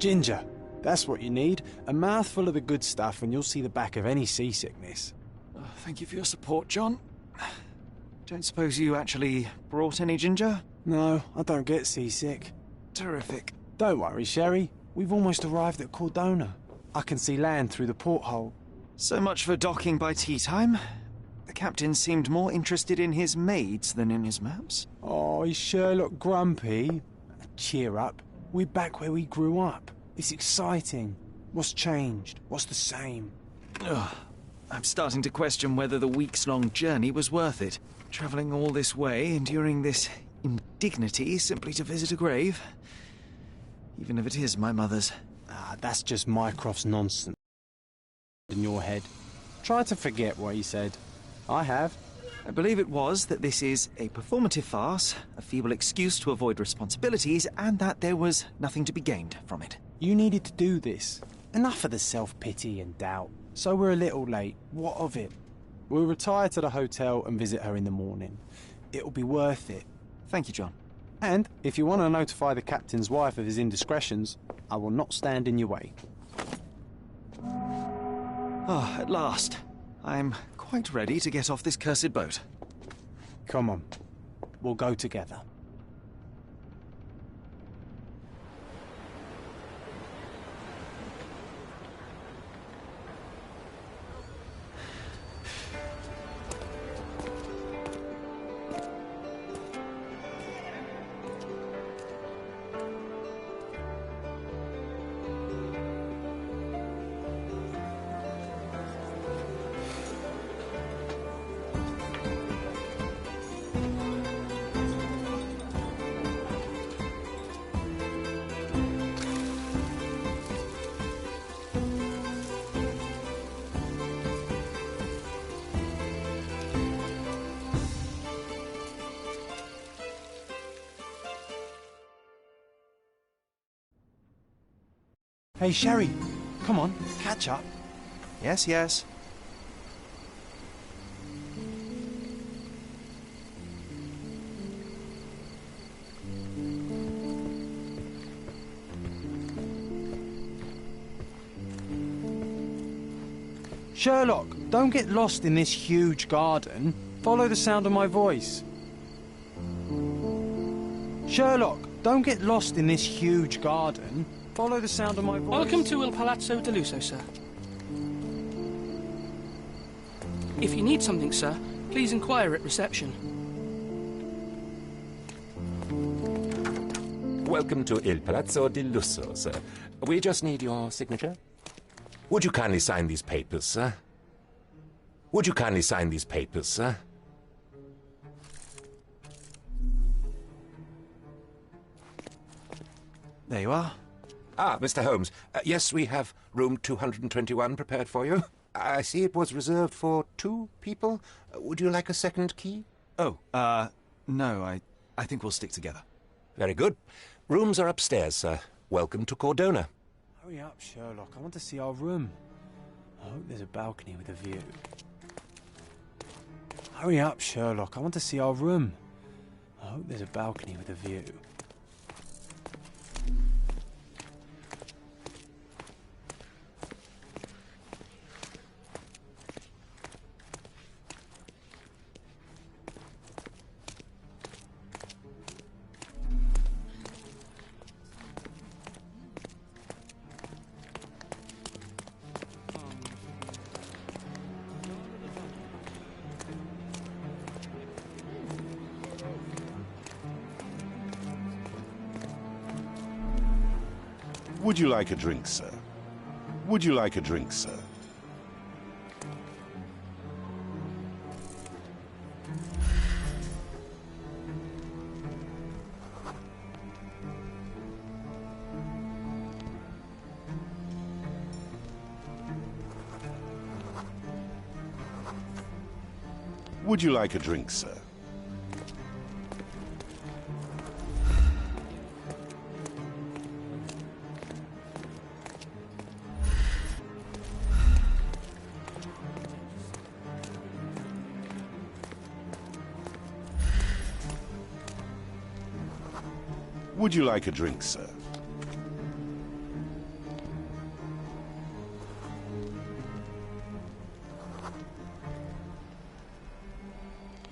Ginger. That's what you need. A mouthful of the good stuff and you'll see the back of any seasickness. Oh, thank you for your support, John. Don't suppose you actually brought any ginger? No, I don't get seasick. Terrific. Don't worry, Sherry. We've almost arrived at Cordona. I can see land through the porthole. So much for docking by tea time. The captain seemed more interested in his maids than in his maps. Oh, is Sherlock grumpy? Cheer up. We're back where we grew up. It's exciting. What's changed? What's the same? Ugh. I'm starting to question whether the weeks-long journey was worth it. Travelling all this way, enduring this indignity simply to visit a grave. Even if it is my mother's. Ah, that's just Mycroft's nonsense in your head. Try to forget what he said. I have. I believe it was that this is a performative farce, a feeble excuse to avoid responsibilities, and that there was nothing to be gained from it. You needed to do this. Enough of the self-pity and doubt. So we're a little late. What of it? We'll retire to the hotel and visit her in the morning. It'll be worth it. Thank you, John. And if you want to notify the captain's wife of his indiscretions, I will not stand in your way. Ah, at last. I'm quite ready to get off this cursed boat. Come on. We'll go together. Hey, Sherry, come on, catch up. Yes, yes. Sherlock, don't get lost in this huge garden. Follow the sound of my voice. Sherlock, don't get lost in this huge garden. Follow the sound of my voice. Welcome to Il Palazzo de Lusso, sir. If you need something, sir, please inquire at reception. Welcome to Il Palazzo di Lusso, sir. We just need your signature. Would you kindly sign these papers, sir? Would you kindly sign these papers, sir? There you are. Ah, Mr. Holmes. Yes, we have room 221 prepared for you. I see it was reserved for 2 people. Would you like a second key? Oh, no, I think we'll stick together. Very good. Rooms are upstairs, sir. Welcome to Cordona. Hurry up, Sherlock. I want to see our room. I hope there's a balcony with a view. Hurry up, Sherlock. I want to see our room. I hope there's a balcony with a view. Would you like a drink, sir? Would you like a drink, sir? Would you like a drink, sir? Would you like a drink, sir?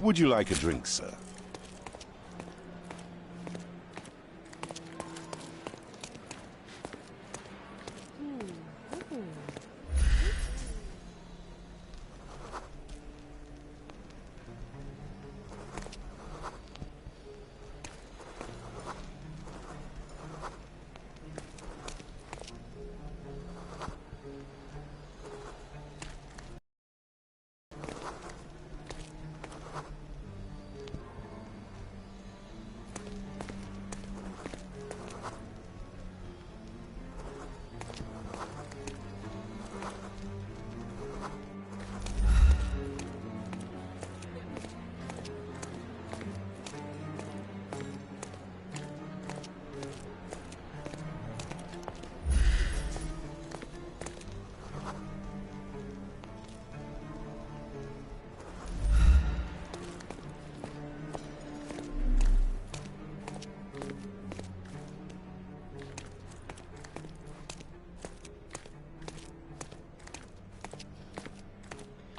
Would you like a drink, sir?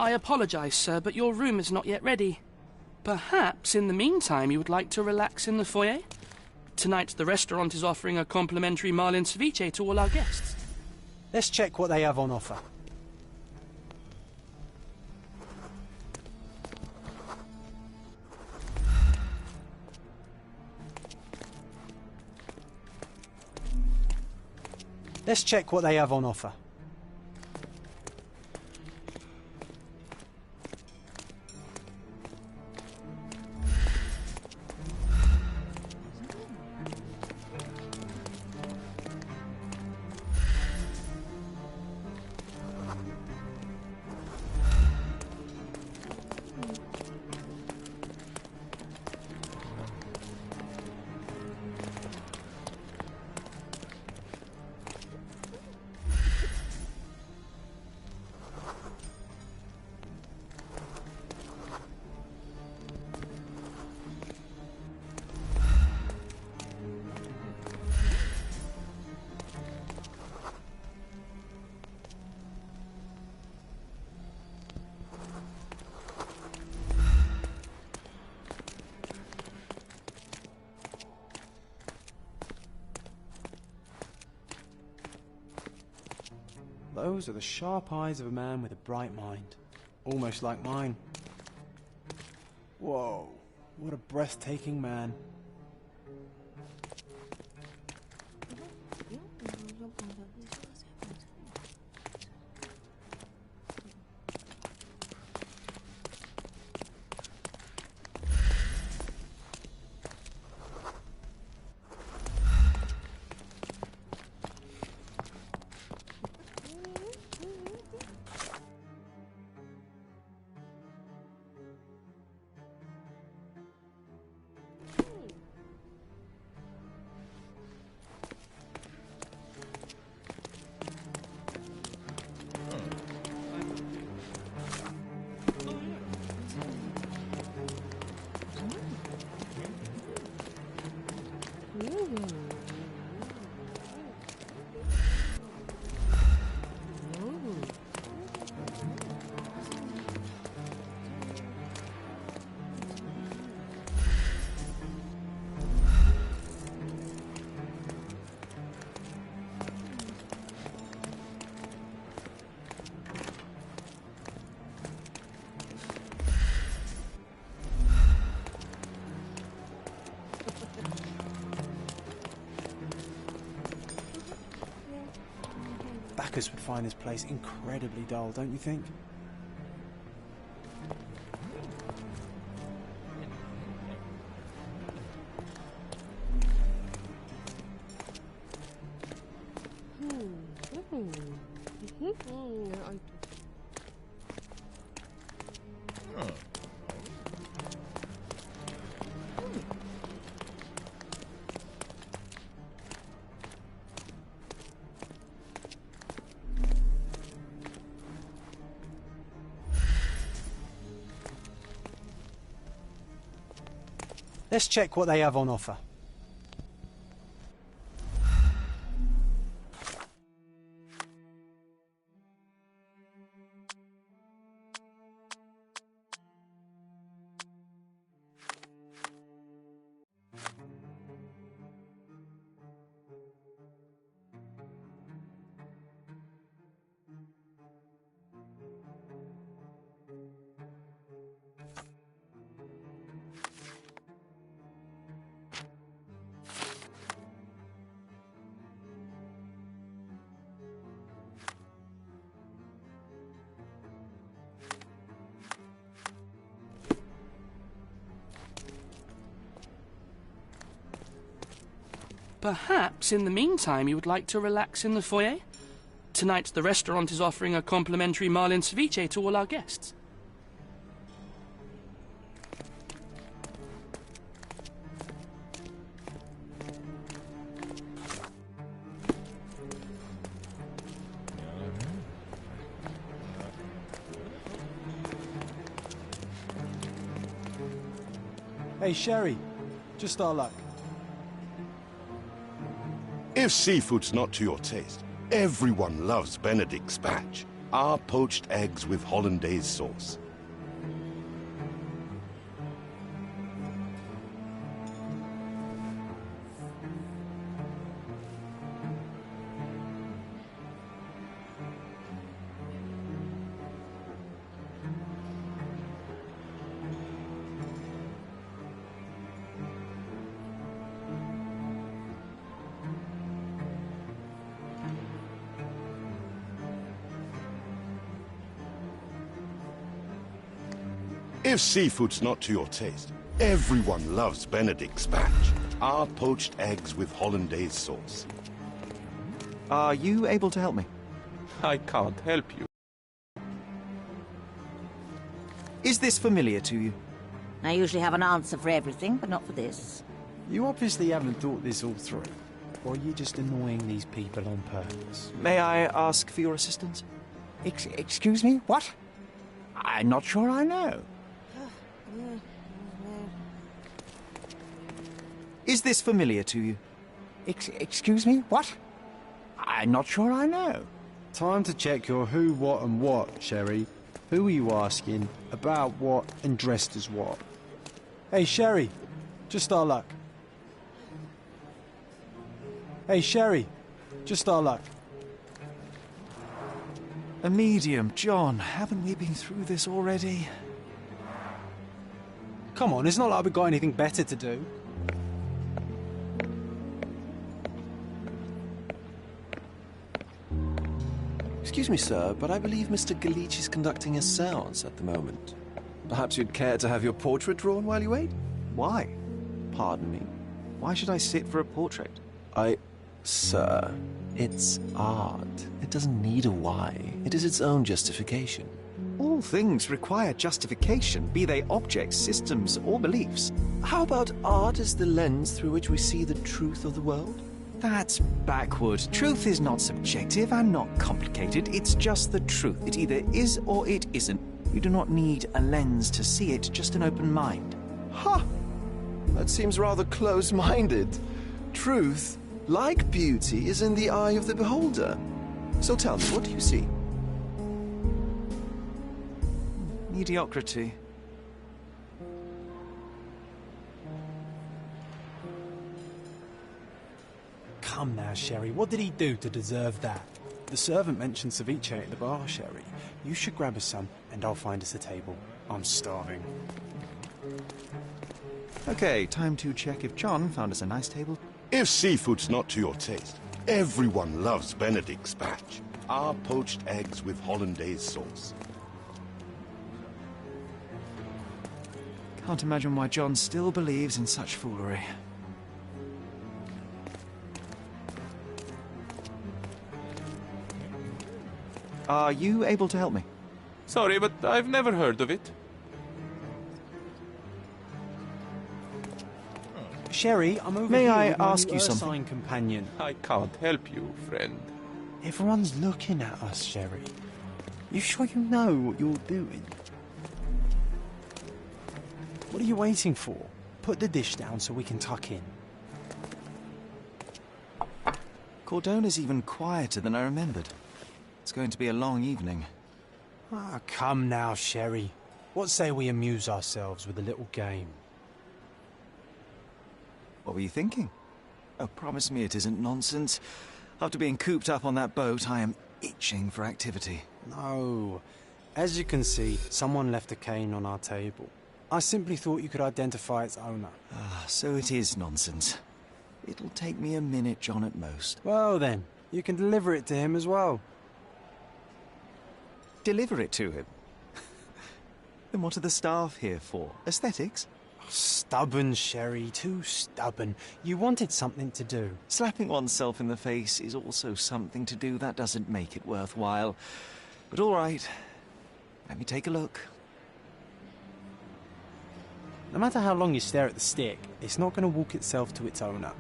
I apologize, sir, but your room is not yet ready. Perhaps, in the meantime, you would like to relax in the foyer? Tonight, the restaurant is offering a complimentary marlin ceviche to all our guests. Let's check what they have on offer. Let's check what they have on offer. Those are the sharp eyes of a man with a bright mind. Almost like mine. Whoa, what a breathtaking man. Backers would find this place incredibly dull, don't you think? Let's check what they have on offer. Perhaps in the meantime you would like to relax in the foyer? Tonight the restaurant is offering a complimentary marlin ceviche to all our guests. Hey, Sherry, just our luck. If seafood's not to your taste, everyone loves Benedict spatch. Our poached eggs with hollandaise sauce. If seafood's not to your taste, everyone loves Benedict spatch. Our poached eggs with hollandaise sauce. Are you able to help me? I can't help you. Is this familiar to you? I usually have an answer for everything, but not for this. You obviously haven't thought this all through. Or are you just annoying these people on purpose? May I ask for your assistance? Excuse me? What? I'm not sure I know. Is this familiar to you? Excuse me? What? I'm not sure I know. Time to check your who, what and what, Sherry. Who are you asking, about what and dressed as what? Hey, Sherry, just our luck. Hey, Sherry, just our luck. A medium, John. Haven't we been through this already? Come on, it's not like we've got anything better to do. Excuse me, sir, but I believe Mr. Galich is conducting a séance at the moment. Perhaps you'd care to have your portrait drawn while you wait? Why? Pardon me? Why should I sit for a portrait? Sir, it's art. It doesn't need a why. It is its own justification. All things require justification, be they objects, systems, or beliefs. How about art as the lens through which we see the truth of the world? That's backward. Truth is not subjective and not complicated. It's just the truth. It either is or it isn't. You do not need a lens to see it, just an open mind. Ha! That seems rather close-minded. Truth, like beauty, is in the eye of the beholder. So tell me, what do you see? Mediocrity. Come now, Sherry, what did he do to deserve that? The servant mentioned ceviche at the bar, Sherry. You should grab us some, and I'll find us a table. I'm starving. Okay, time to check if John found us a nice table. If seafood's not to your taste, everyone loves Benedict spatch. Our poached eggs with hollandaise sauce. Can't imagine why John still believes in such foolery. Are you able to help me? Sorry, but I've never heard of it. Sherry, I'm over May here I with my ask new you something? Ursine companion. I can't help you, friend. Everyone's looking at us, Sherry. You sure you know what you're doing? What are you waiting for? Put the dish down so we can tuck in. Cordona's even quieter than I remembered. It's going to be a long evening. Ah, come now, Sherry. What say we amuse ourselves with a little game? What were you thinking? Oh, promise me it isn't nonsense. After being cooped up on that boat, I am itching for activity. No. As you can see, someone left a cane on our table. I simply thought you could identify its owner. Ah, so it is nonsense. It'll take me a minute, John, at most. Well then, you can deliver it to him as well. Deliver it to him? Then what are the staff here for? Aesthetics? Stubborn, Sherry, too stubborn. You wanted something to do. Slapping oneself in the face is also something to do. That doesn't make it worthwhile. But all right, let me take a look. No matter how long you stare at the stick, it's not going to walk itself to its owner.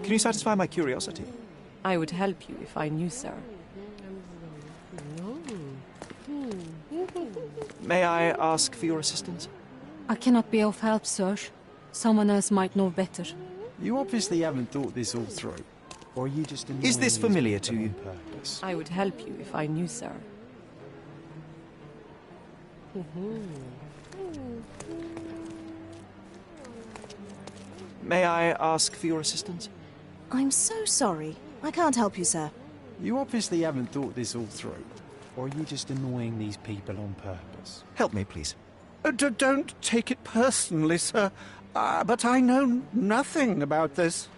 Can you satisfy my curiosity? I would help you if I knew, sir. May I ask for your assistance? I cannot be of help, sir. Someone else might know better. You obviously haven't thought this all through. Or are you just annoying Is this these familiar people to you? on purpose? I would help you if I knew, sir. May I ask for your assistance? I'm so sorry. I can't help you, sir. You obviously haven't thought this all through. Or are you just annoying these people on purpose? Help me, please. Don't take it personally, sir. But I know nothing about this.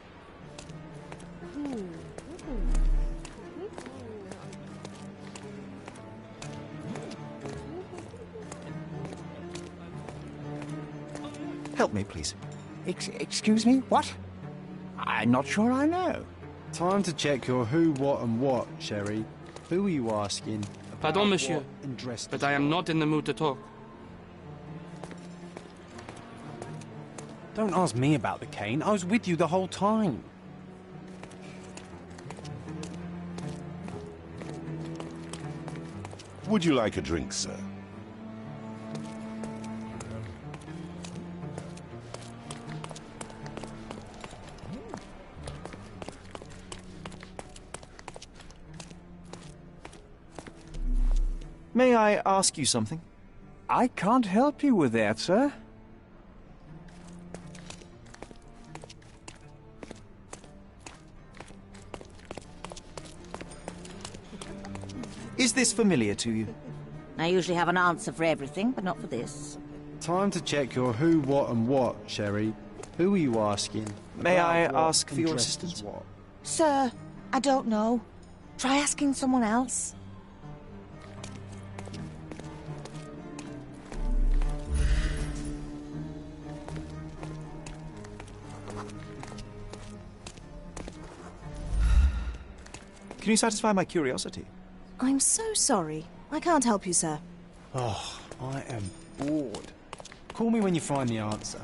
Help me, please. Excuse me? What? I'm not sure I know. Time to check your who, what and what, Sherry. Who are you asking? About Pardon, monsieur, what and dressed but as I am what? not in the mood to talk. Don't ask me about the cane. I was with you the whole time. Would you like a drink, sir? May I ask you something? I can't help you with that, sir. Is this familiar to you? I usually have an answer for everything, but not for this. Time to check your who, what and what, Sherry. Who are you asking? May About I what ask for and your dressed as assistance? what? Sir, I don't know. Try asking someone else. Can you satisfy my curiosity? I'm so sorry. I can't help you, sir. Oh, I am bored. Call me when you find the answer.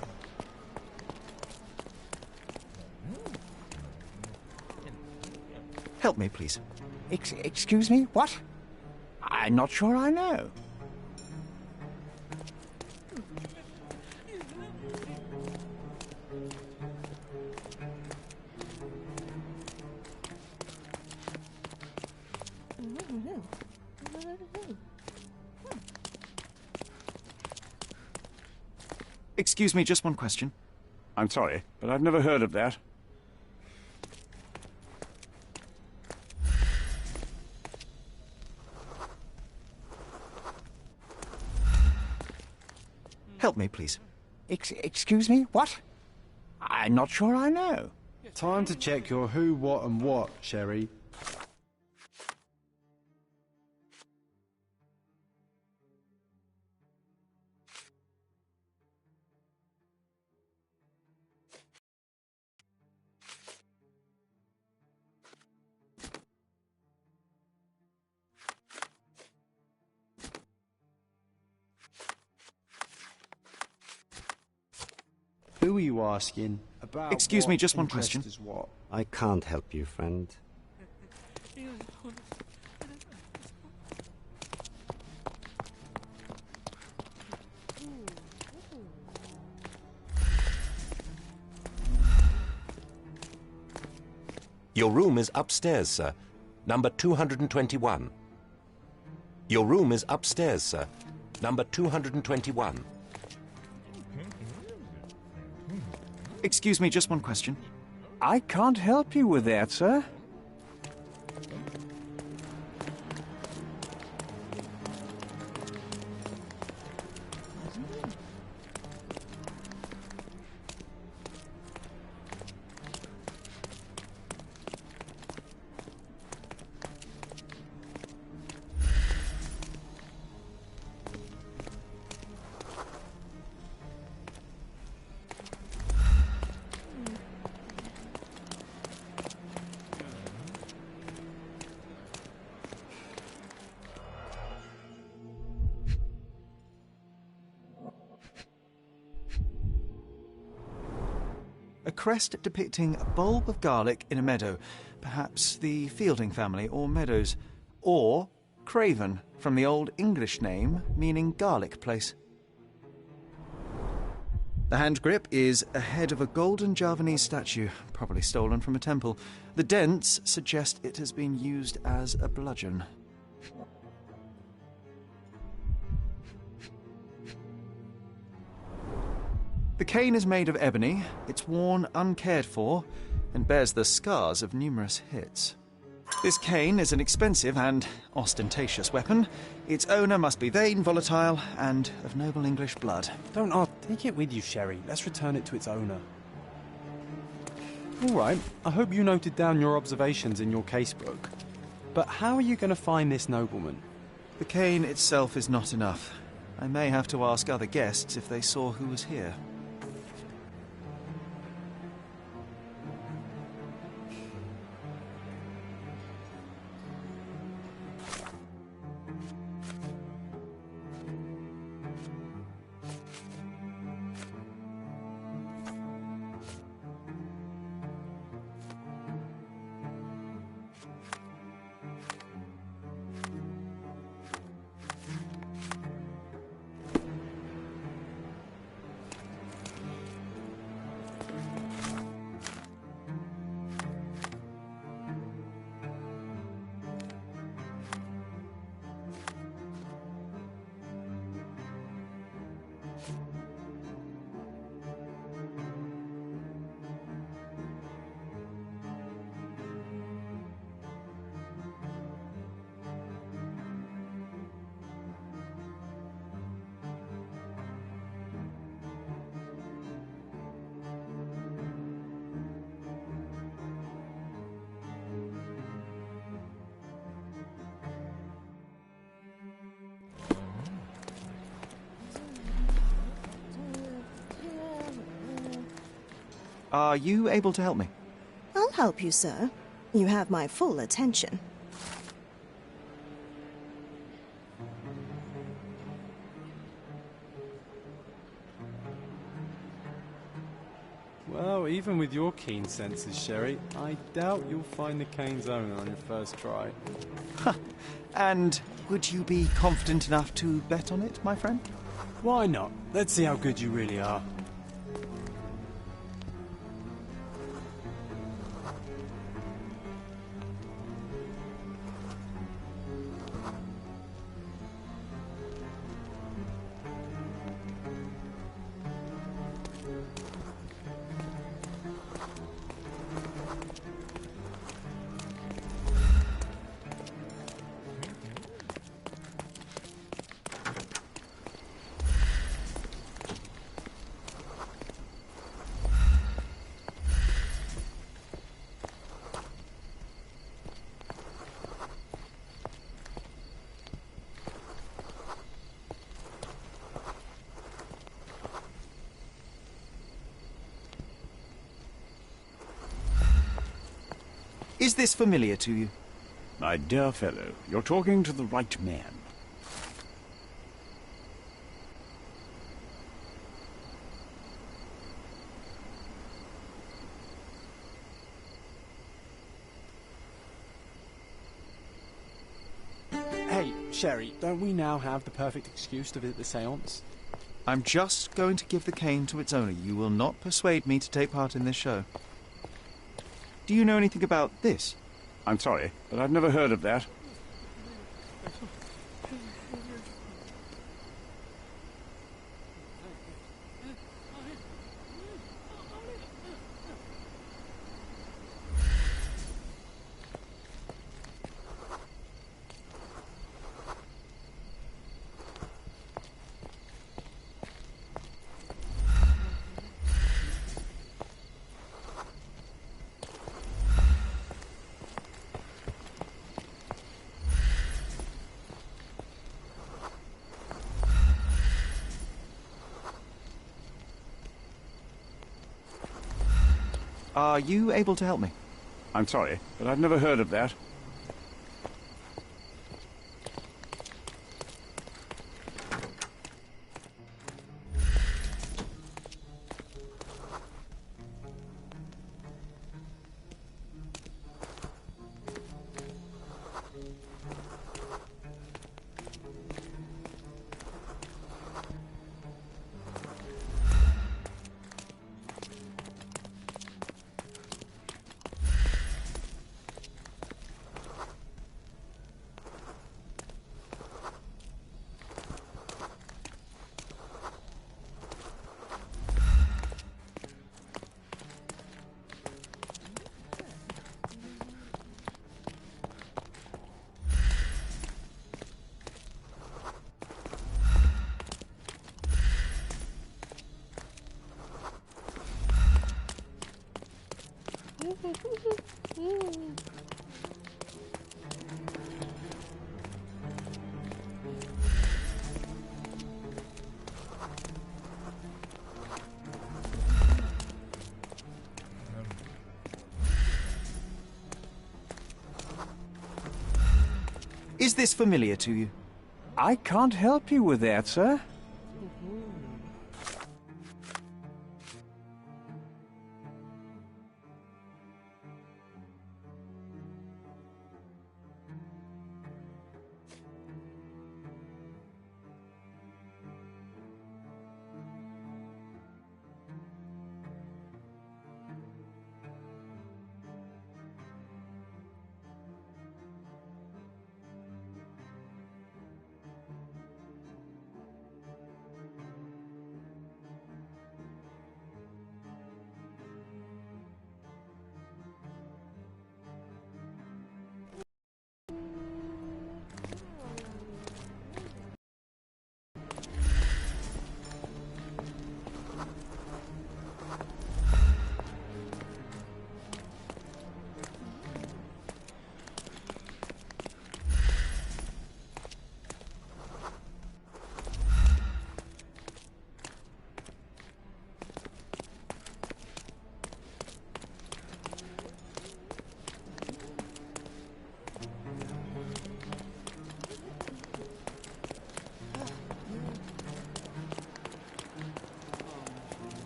Help me, please. Excuse me? What? I'm not sure I know. Excuse me, just one question. I'm sorry, but I've never heard of that. Help me, please. Excuse me? What? I'm not sure I know. Time to check your who, what and what, Sherry. Who are you asking? About Excuse me, what just one and dressed question. as what? I can't help you, friend. Your room is upstairs, sir. Number 221. Your room is upstairs, sir. Number 221. Excuse me, just one question. I can't help you with that, sir. crest depicting a bulb of garlic in a meadow, perhaps the Fielding family or Meadows, or Craven, from the Old English name meaning garlic place. The hand grip is a head of a golden Javanese statue, probably stolen from a temple. The dents suggest it has been used as a bludgeon. The cane is made of ebony, it's worn uncared for, and bears the scars of numerous hits. This cane is an expensive and ostentatious weapon. Its owner must be vain, volatile, and of noble English blood. Don't take it with you, Sherry. Let's return it to its owner. All right, I hope you noted down your observations in your casebook. But how are you going to find this nobleman? The cane itself is not enough. I may have to ask other guests if they saw who was here. Are you able to help me? I'll help you, sir. You have my full attention. Well, even with your keen senses, Sherry, I doubt you'll find the cane's owner on your first try. And would you be confident enough to bet on it, my friend? Why not? Let's see how good you really are. Is this familiar to you? My dear fellow, you're talking to the right man. Hey, Sherry, don't we now have the perfect excuse to visit the séance? I'm just going to give the cane to its owner. You will not persuade me to take part in this show. Do you know anything about this? I'm sorry, but I've never heard of that. Are you able to help me? I'm sorry, but I've never heard of that. Is this familiar to you? I can't help you with that, sir.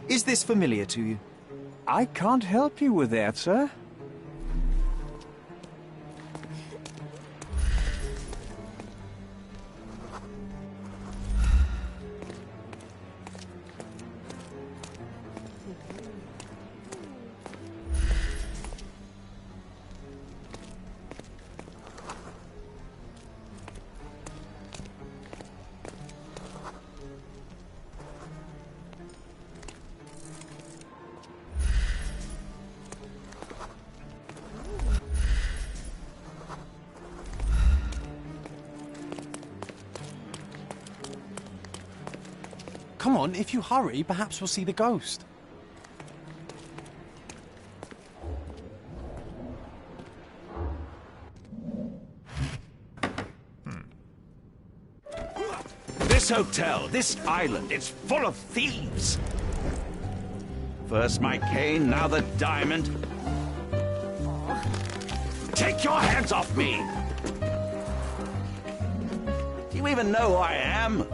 Is this familiar to you? I can't help you with that, sir. Come on, if you hurry, perhaps we'll see the ghost. This hotel, this island, it's full of thieves. First my cane, now the diamond. Take your hands off me! Do you even know who I am?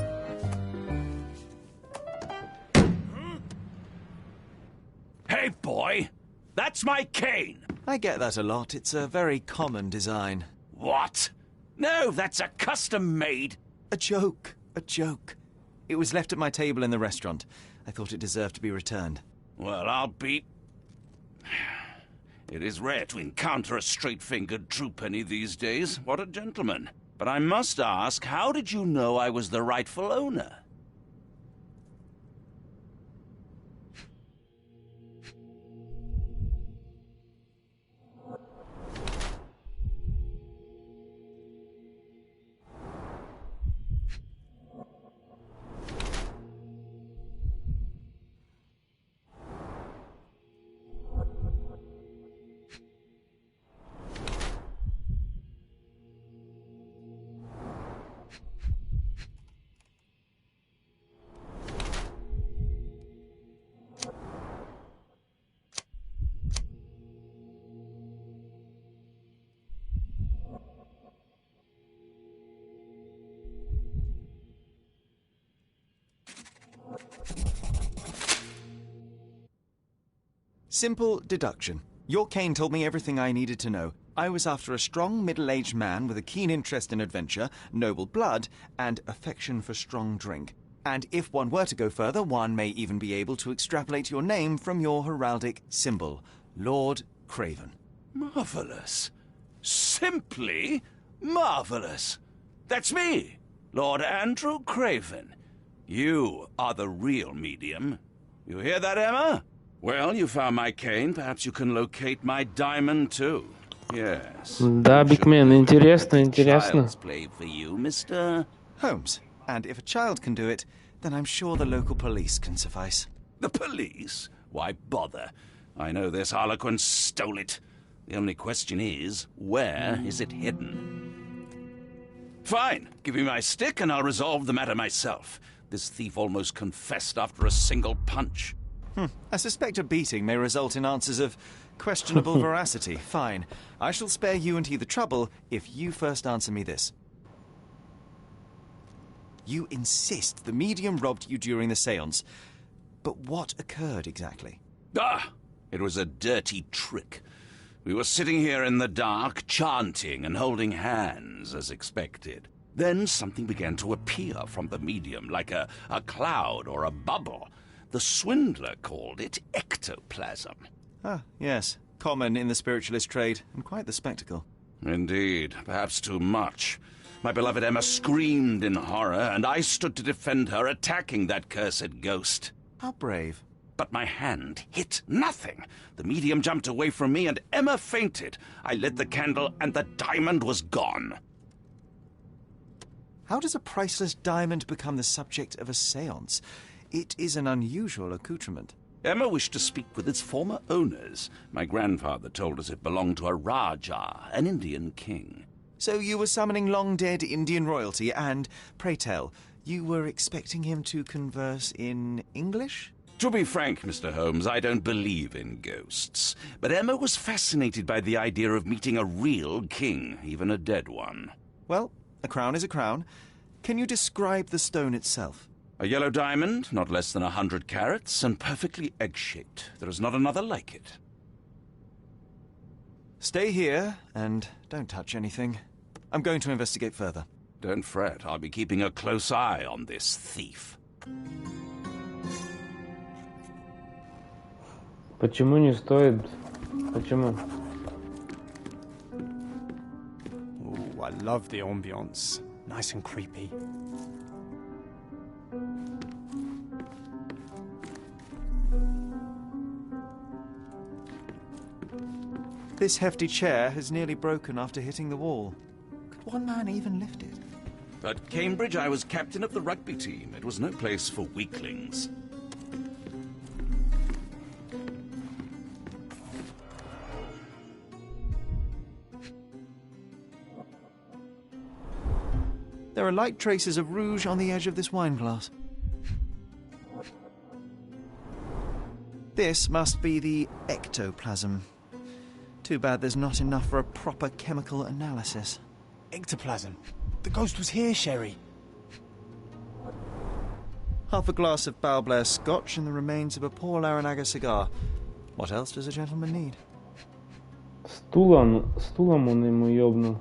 Hey, boy! That's my cane! I get that a lot. It's a very common design. What? No, that's a custom-made... A joke. A joke. It was left at my table in the restaurant. I thought it deserved to be returned. Well, I'll be... It is rare to encounter a straight-fingered true penny these days. What a gentleman. But I must ask, how did you know I was the rightful owner? Simple deduction. Your cane told me everything I needed to know. I was after a strong, middle-aged man with a keen interest in adventure, noble blood, and affection for strong drink. And if one were to go further, one may even be able to extrapolate your name from your heraldic symbol, Lord Craven. Marvelous. Simply marvelous. That's me, Lord Andrew Craven. You are the real medium. You hear that, Emma? Well, you found my cane. Perhaps you can locate my diamond, too. Yes. Да, Бигмен, интересно, интересно. Child's play for you, Mr. Holmes. And if a child can do it, then I'm sure the local police can suffice. The police? Why bother? I know this Harlequin stole it. The only question is, where is it hidden? Fine. Give me my stick and I'll resolve the matter myself. This thief almost confessed after a single punch. I suspect a beating may result in answers of questionable veracity. Fine. I shall spare you and he the trouble if you first answer me this. You insist the medium robbed you during the séance. But what occurred exactly? It was a dirty trick. We were sitting here in the dark, chanting and holding hands, as expected. Then something began to appear from the medium, like a cloud or a bubble. The swindler called it ectoplasm. Ah, yes. Common in the spiritualist trade, and quite the spectacle. Indeed, perhaps too much. My beloved Emma screamed in horror, and I stood to defend her, attacking that cursed ghost. How brave. But my hand hit nothing. The medium jumped away from me, and Emma fainted. I lit the candle, and the diamond was gone. How does a priceless diamond become the subject of a séance? It is an unusual accoutrement. Emma wished to speak with its former owners. My grandfather told us it belonged to a Rajah, an Indian king. So you were summoning long-dead Indian royalty, and, pray tell, you were expecting him to converse in English? To be frank, Mr. Holmes, I don't believe in ghosts. But Emma was fascinated by the idea of meeting a real king, even a dead one. Well, a crown is a crown. Can you describe the stone itself? A yellow diamond, not less than 100 carats, and perfectly egg-shaped. There is not another like it. Stay here, and don't touch anything. I'm going to investigate further. Don't fret. I'll be keeping a close eye on this thief. Почему не стоит? Почему? Ooh, I love the ambience. Nice and creepy. This hefty chair has nearly broken after hitting the wall. Could one man even lift it? At Cambridge, I was captain of the rugby team. It was no place for weaklings. There are light traces of rouge on the edge of this wine glass. This must be the ectoplasm. Too bad there's not enough for a proper chemical analysis. Ectoplasm? The ghost was here, Sherry. Half a glass of Balblair scotch and the remains of a Paul Aranaga cigar. What else does a gentleman need? Стулом он ему ёбнул.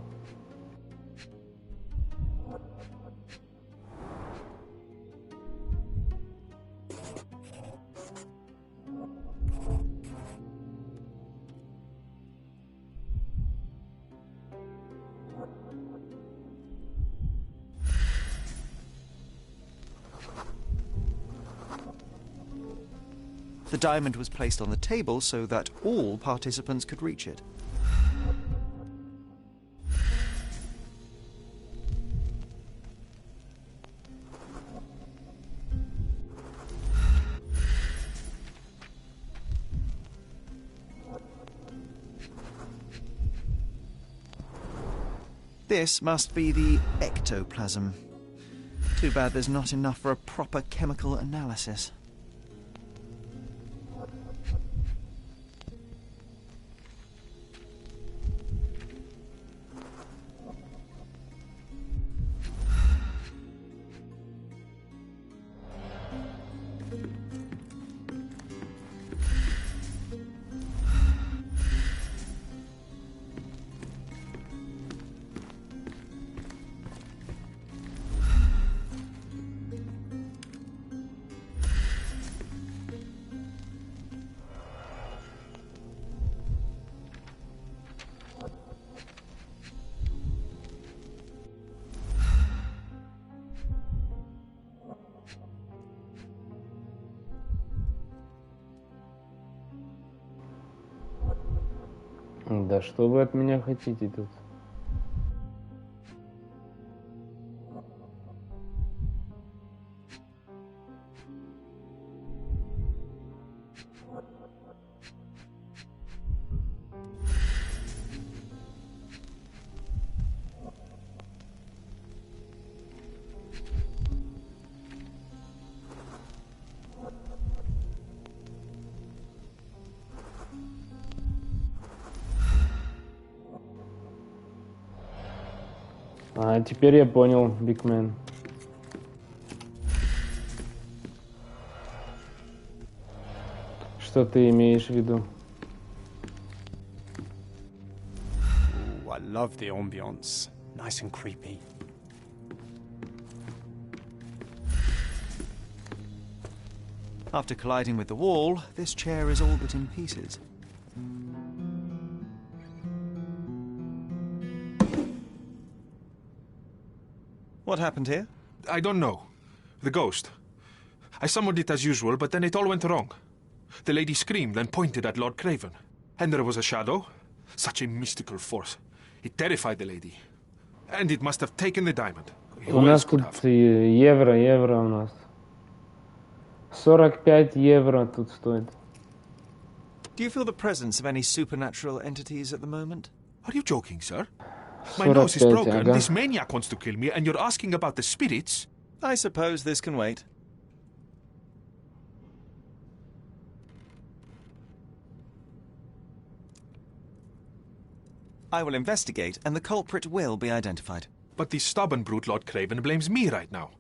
The diamond was placed on the table so that all participants could reach it. This must be the ectoplasm. Too bad there's not enough for a proper chemical analysis. Да что вы от меня хотите тут? А, теперь я понял, Бигмен. Что ты имеешь в виду? Ooh, I love the ambience. Nice and creepy. After colliding with the wall, this chair is all but in pieces. What happened here? I don't know. The ghost. I summoned it as usual, but then it all went wrong. The lady screamed and pointed at Lord Craven. And there was a shadow. Such a mystical force. It terrified the lady. And it must have taken the diamond. У нас тут евро у нас. 45 евро тут стоит. Do you feel the presence of any supernatural entities at the moment? Are you joking, sir? My nose is broken. This maniac wants to kill me, and you're asking about the spirits? I suppose this can wait. I will investigate, and the culprit will be identified. But the stubborn brute Lord Craven blames me right now.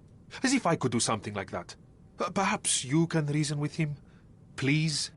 As if I could do something like that. Perhaps you can reason with him? Please?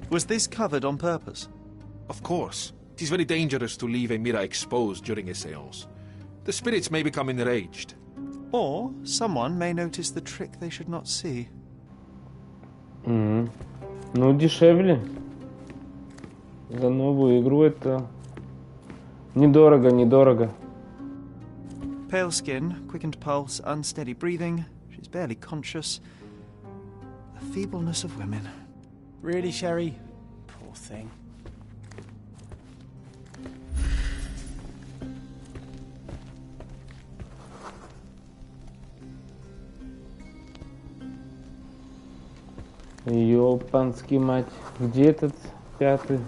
Was this covered on purpose? Of course. It is very dangerous to leave a mirror exposed during a séance. The spirits may become enraged. Or someone may notice the trick they should not see. Ну, дешевле. За новую игру это недорого. Pale skin, quickened pulse, unsteady breathing. She's barely conscious. The feebleness of women. Really, Sherry? Poor thing. Ёпанский мать. Где этот пятый?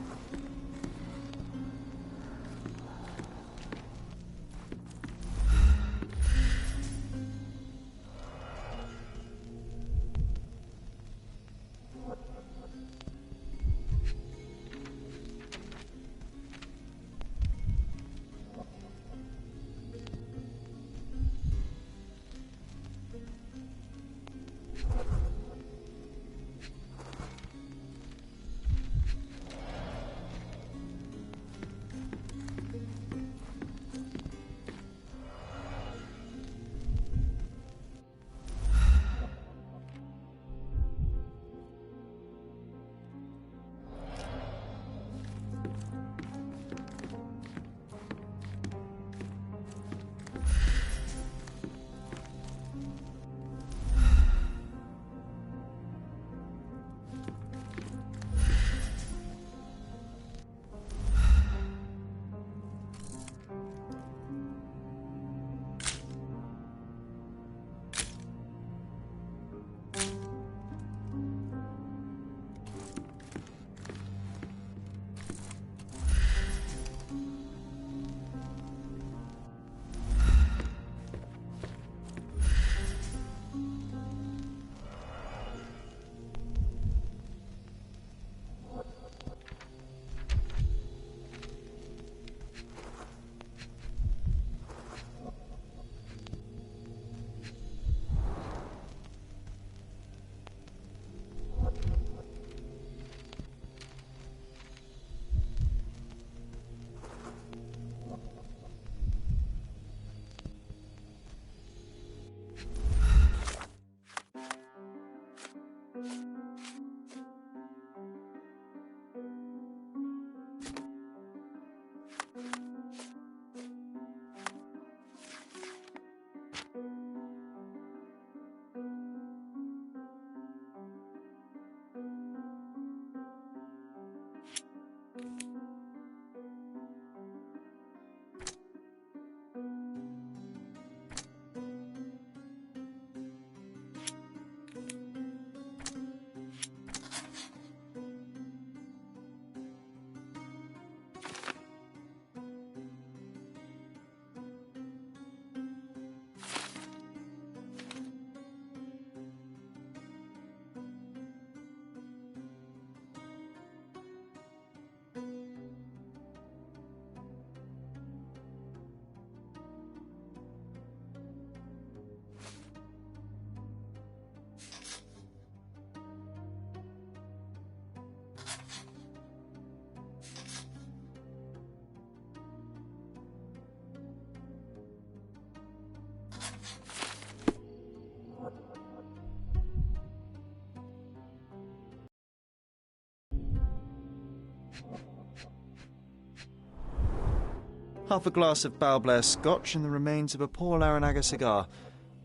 Half a glass of Balblair Scotch and the remains of a poor Laranaga cigar.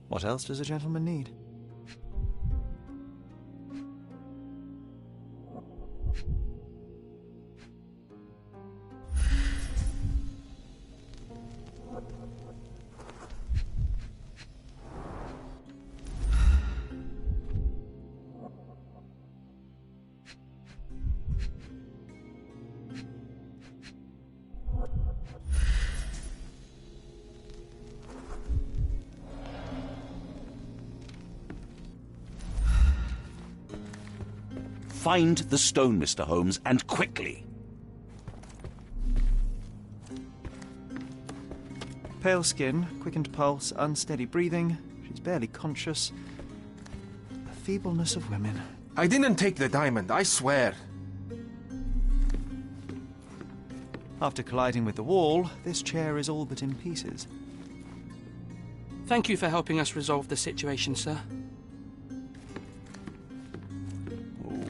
What else does a gentleman need? Find the stone, Mr. Holmes, and quickly. Pale skin, quickened pulse, unsteady breathing. She's barely conscious. The feebleness of women. I didn't take the diamond, I swear. After colliding with the wall, this chair is all but in pieces. Thank you for helping us resolve the situation, sir.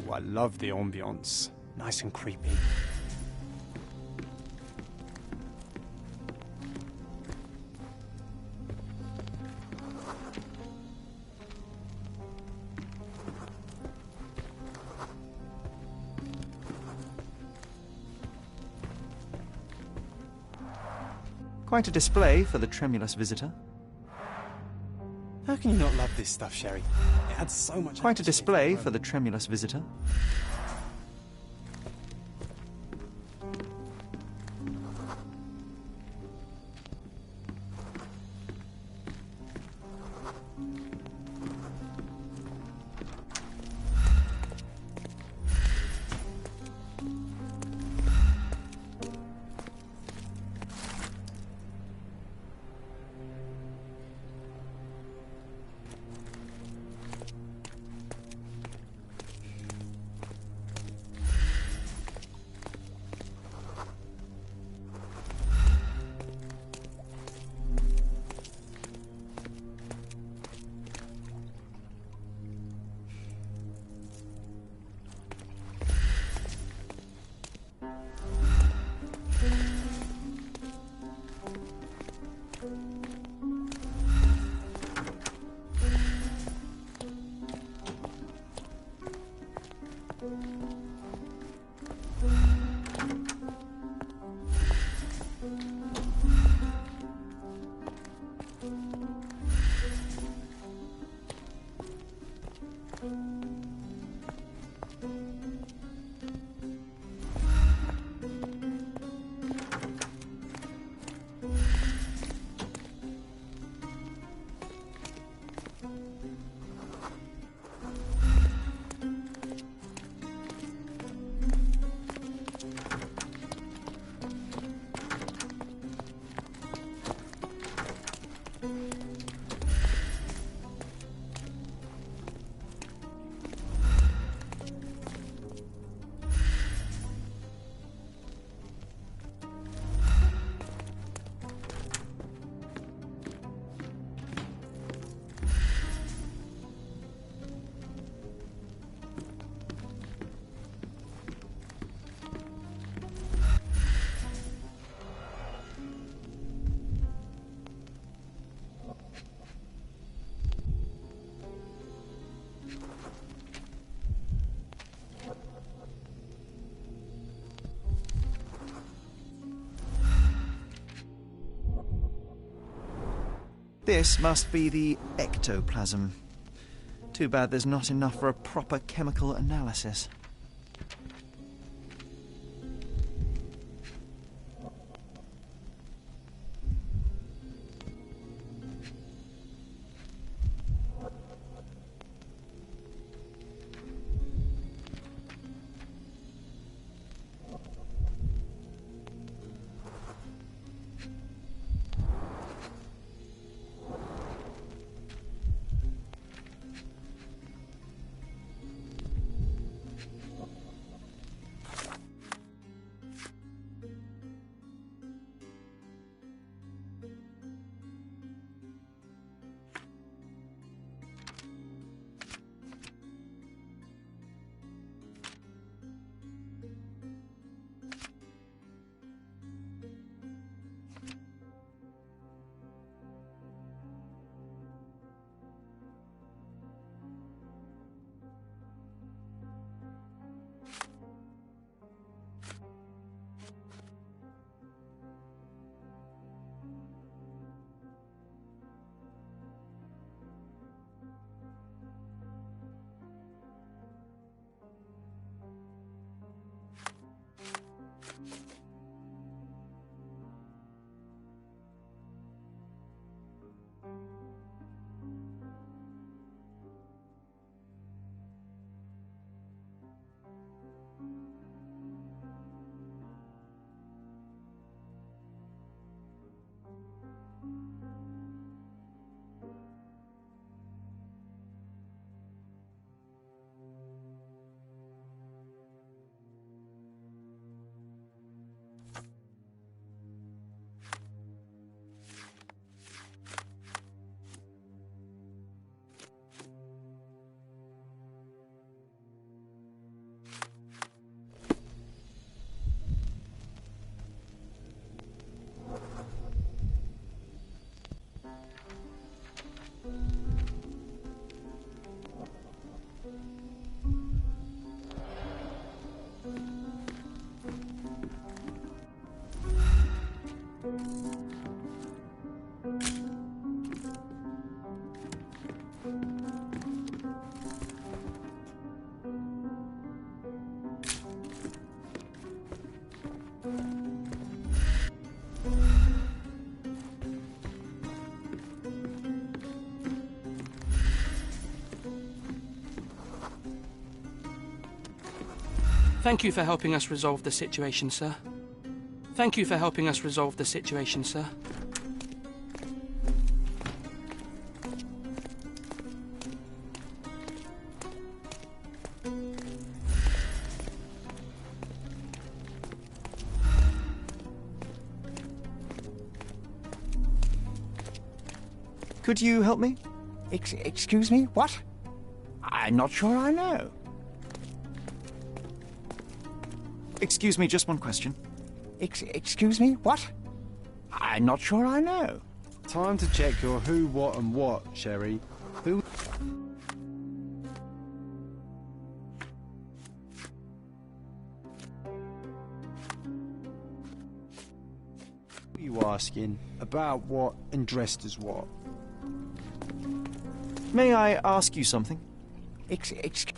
Oh, I love the ambience. Nice and creepy. Quite a display for the tremulous visitor. How can you not love this stuff, Sherry? It adds so much. Quite a display for the tremulous visitor. This must be the ectoplasm. Too bad there's not enough for a proper chemical analysis. Thank you for helping us resolve the situation, sir. Thank you for helping us resolve the situation, sir. Could you help me? Excuse me? What? I'm not sure I know. Excuse me, just one question. Excuse me? What? I'm not sure I know. Time to check your who, what and what, Sherry. Who... Who are you asking? About what and dressed as what? May I ask you something? Excuse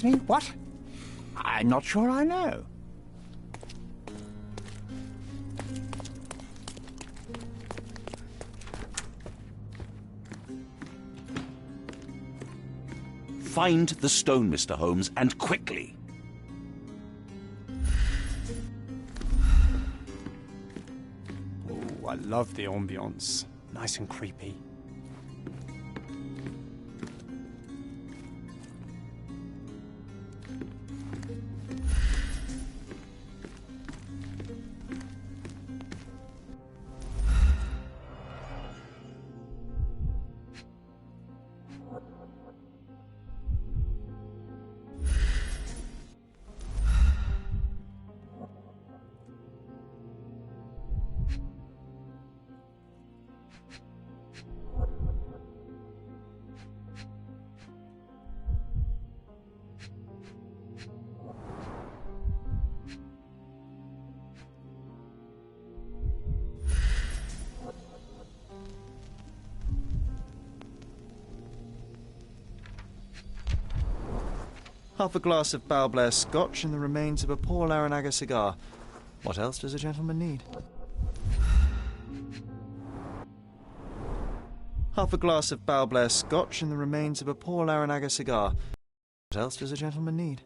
me? What? I'm not sure I know. Find the stone, Mr. Holmes, and quickly. Oh, I love the ambience. Nice and creepy. Half a glass of Balblair Scotch and the remains of a Paul Aranaga cigar. What else does a gentleman need? Half a glass of Balblair Scotch and the remains of a Paul Aranaga cigar. What else does a gentleman need?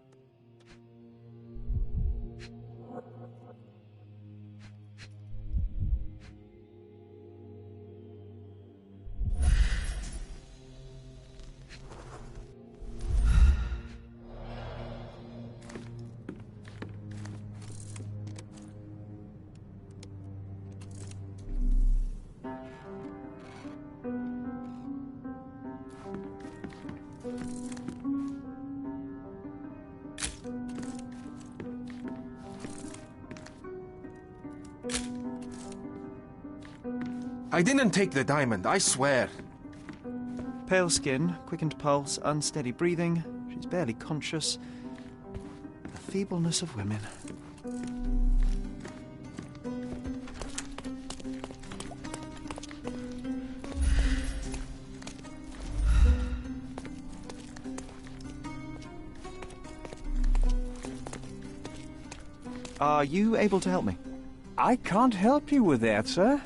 I didn't take the diamond, I swear. Pale skin, quickened pulse, unsteady breathing. She's barely conscious. The feebleness of women. Are you able to help me? I can't help you with that, sir.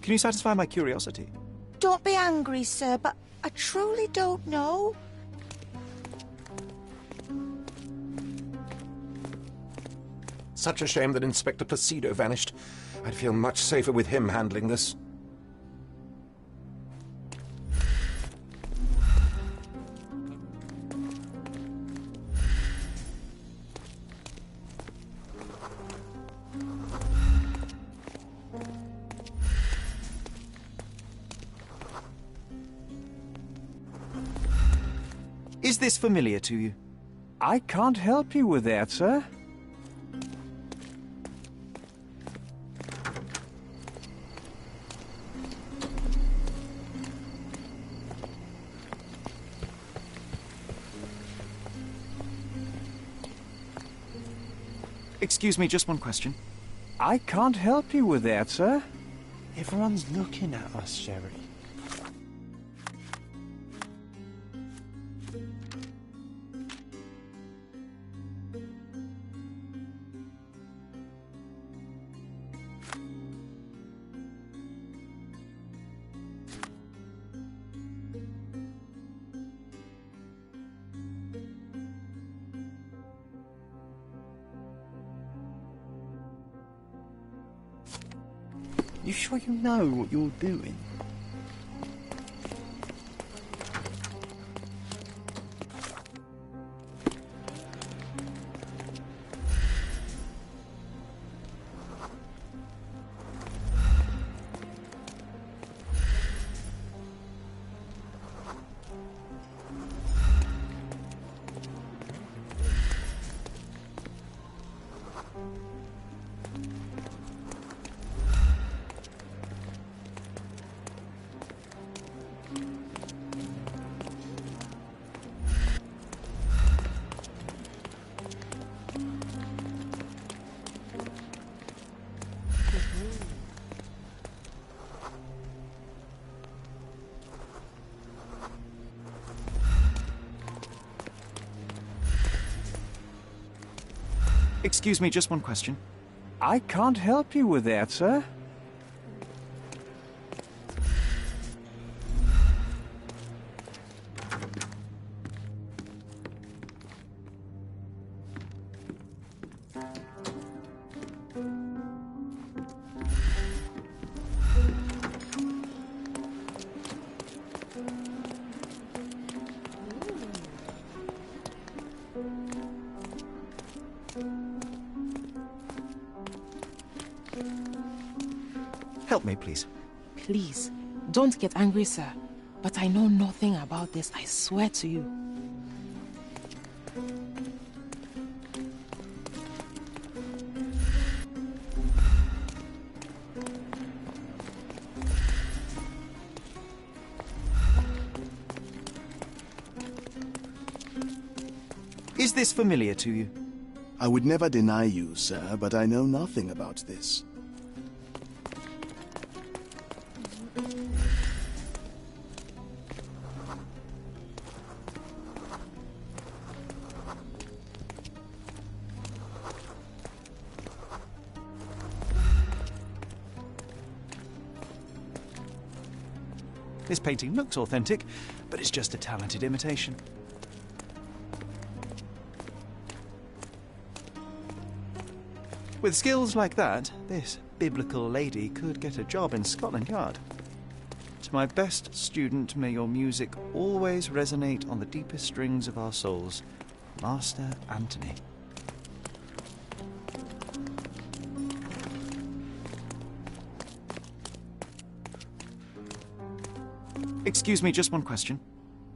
Can you satisfy my curiosity? Don't be angry, sir, but I truly don't know. Such a shame that Inspector Placido vanished. I'd feel much safer with him handling this. Is this familiar to you? I can't help you with that, sir. Excuse me, just one question. I can't help you with that, sir. Everyone's looking at us, Sherry. You sure you know what you're doing? Excuse me, just one question. I can't help you with that, sir. Help me, please. Please, don't get angry, sir. But I know nothing about this, I swear to you. Is this familiar to you? I would never deny you, sir, but I know nothing about this. This painting looks authentic, but it's just a talented imitation. With skills like that, this biblical lady could get a job in Scotland Yard. To my best student, may your music always resonate on the deepest strings of our souls. Master Anthony. Excuse me, just one question.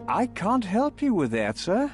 I can't help you with that, sir.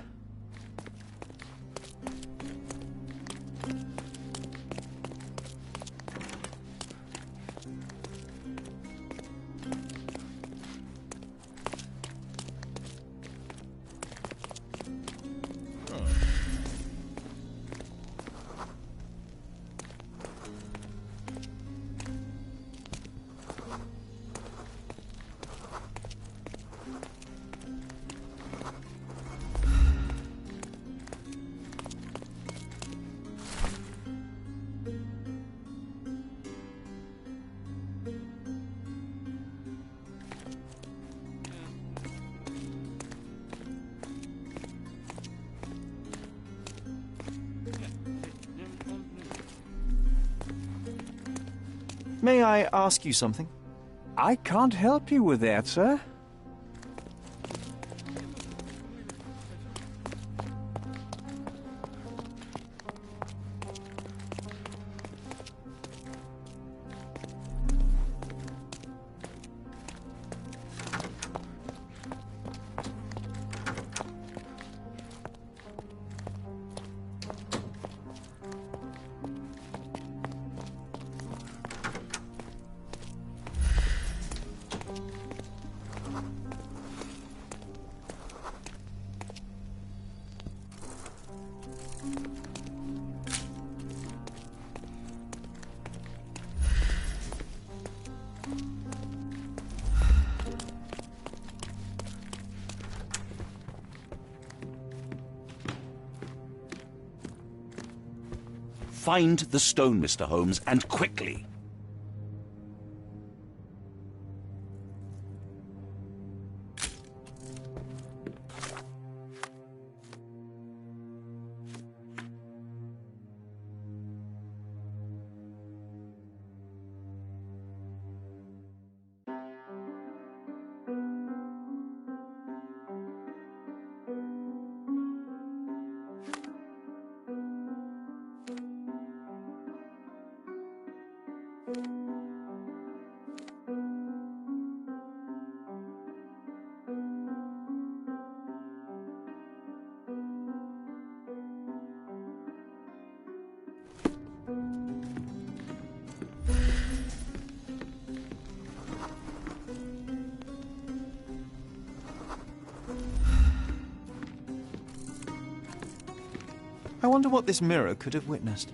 May I ask you something? I can't help you with that, sir. Find the stone, Mr. Holmes, and quickly. I wonder what this mirror could have witnessed.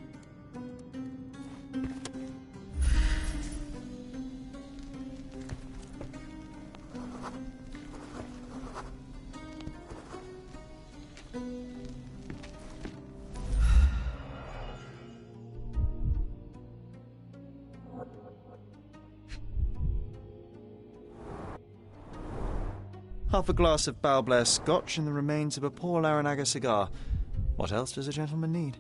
Half a glass of Balblair Scotch and the remains of a poor Laranaga cigar. What else does a gentleman need?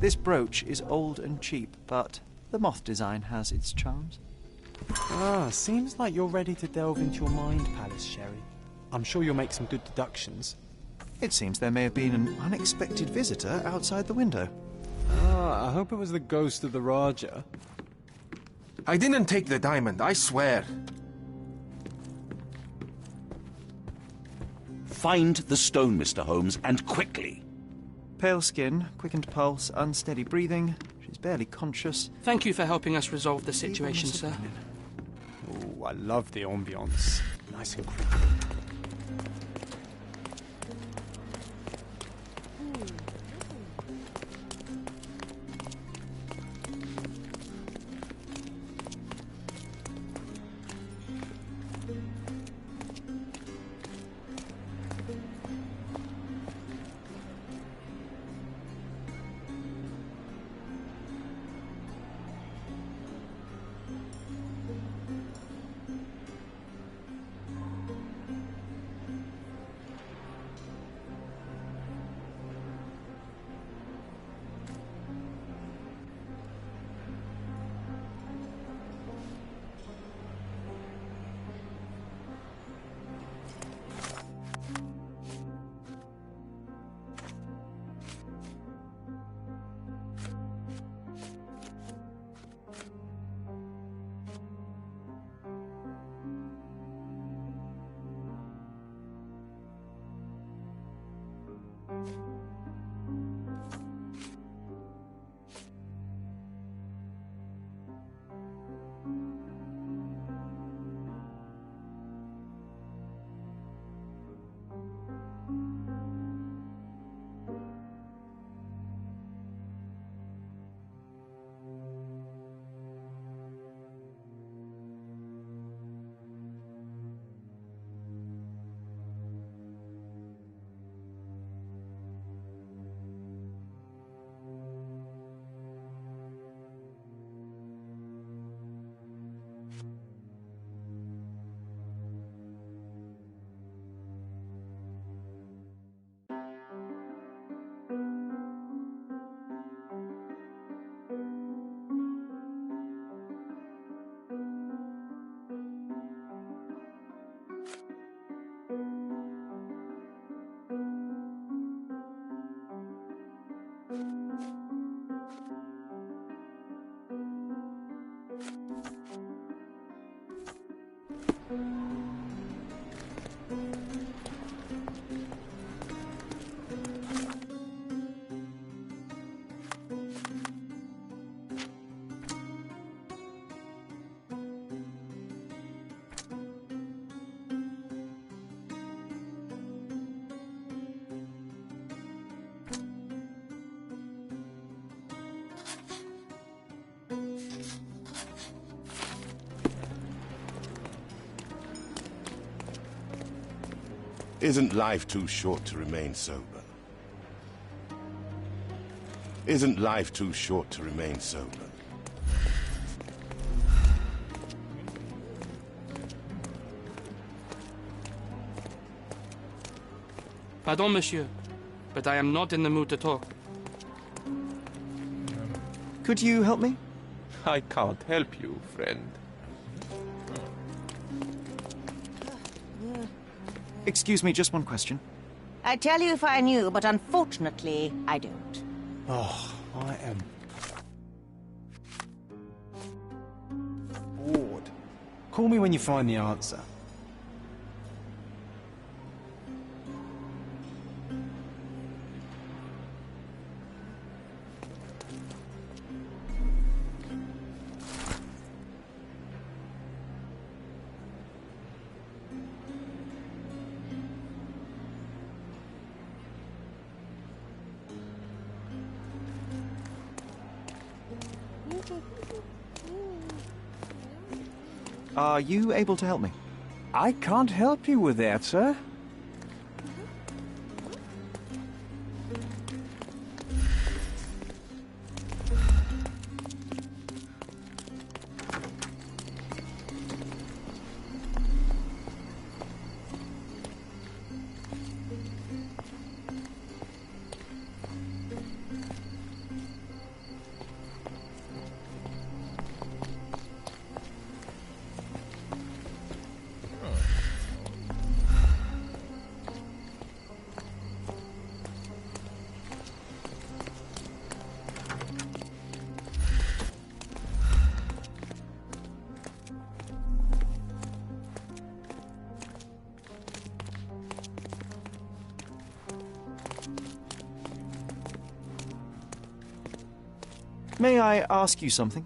This brooch is old and cheap, but the moth design has its charms. Ah, seems like you're ready to delve into your mind palace, Sherry. I'm sure you'll make some good deductions. It seems there may have been an unexpected visitor outside the window. Ah, I hope it was the ghost of the Raja. I didn't take the diamond, I swear. Find the stone, Mr. Holmes, and quickly. Pale skin, quickened pulse, unsteady breathing. She's barely conscious. Thank you for helping us resolve the situation, sir. Oh, I love the ambience. Nice and creepy. Isn't life too short to remain sober? Isn't life too short to remain sober? Pardon, monsieur, but I am not in the mood to talk. Could you help me? I can't help you, friend. Excuse me, just one question. I'd tell you if I knew, but unfortunately, I don't. Oh, I am bored. Call me when you find the answer. Are you able to help me? I can't help you with that, sir. May I ask you something?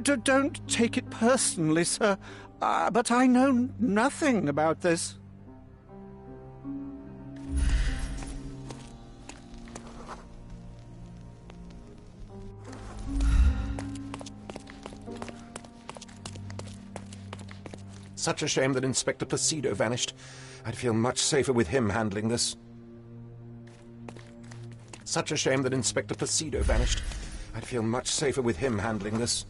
Don't take it personally, sir, but I know nothing about this. Such a shame that Inspector Placido vanished. I'd feel much safer with him handling this. Such a shame that Inspector Placido vanished. I'd feel much safer with him handling this.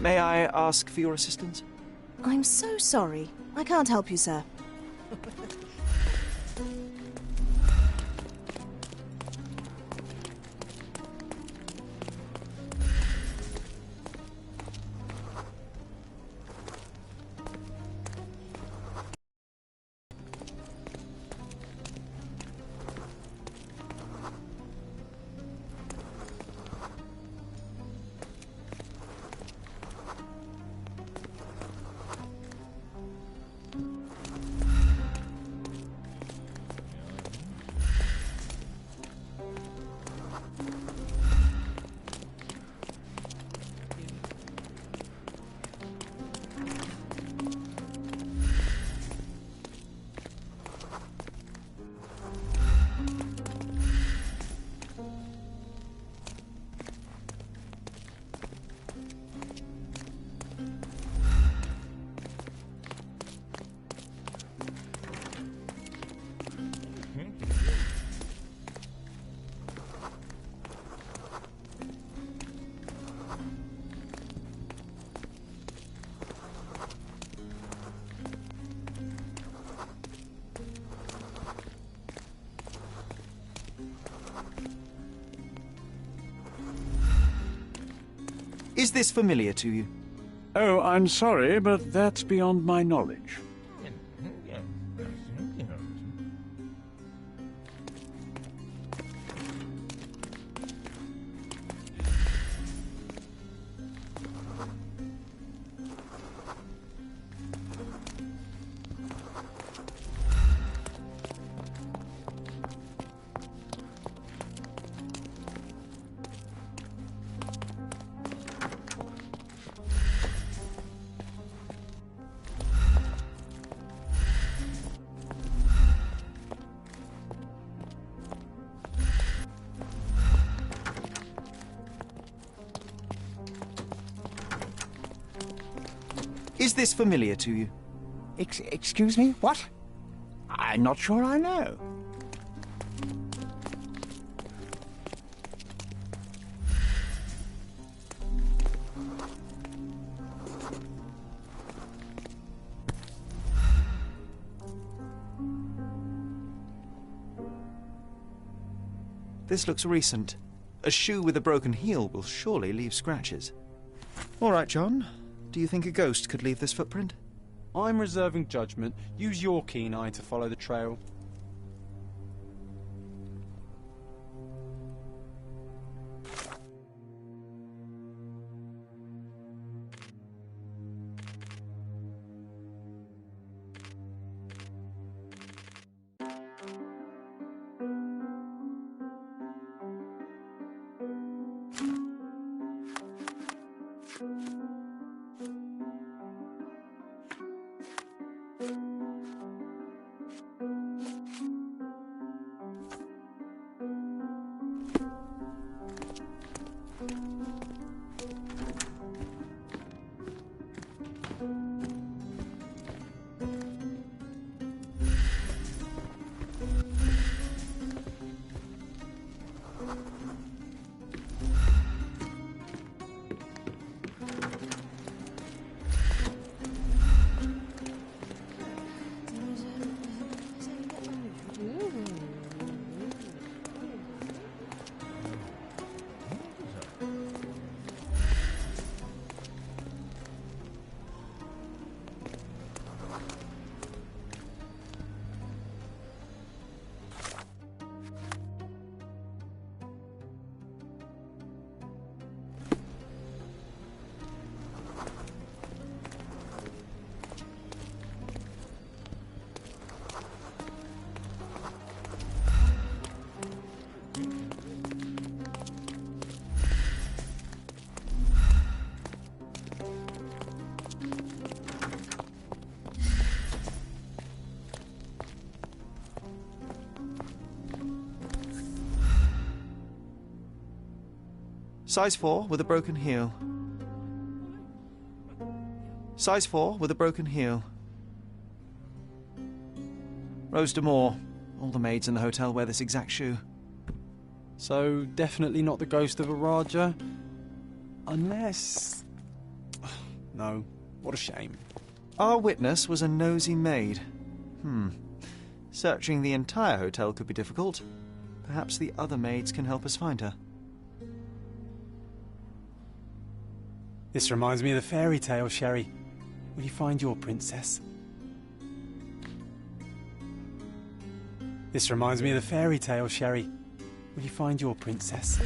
May I ask for your assistance? I'm so sorry. I can't help you, sir. Is this familiar to you? Oh, I'm sorry, but that's beyond my knowledge. Is this familiar to you? Excuse me? What? I'm not sure I know. This looks recent. A shoe with a broken heel will surely leave scratches. All right, John. Do you think a ghost could leave this footprint? I'm reserving judgment. Use your keen eye to follow the trail. Size 4 with a broken heel. Size 4 with a broken heel. Rose D'Amour. All the maids in the hotel wear this exact shoe. So, definitely not the ghost of a Raja? Unless... No, what a shame. Our witness was a nosy maid. Searching the entire hotel could be difficult. Perhaps the other maids can help us find her. This reminds me of the fairy tale, Sherry. Will you find your princess? This reminds me of the fairy tale, Sherry. Will you find your princess?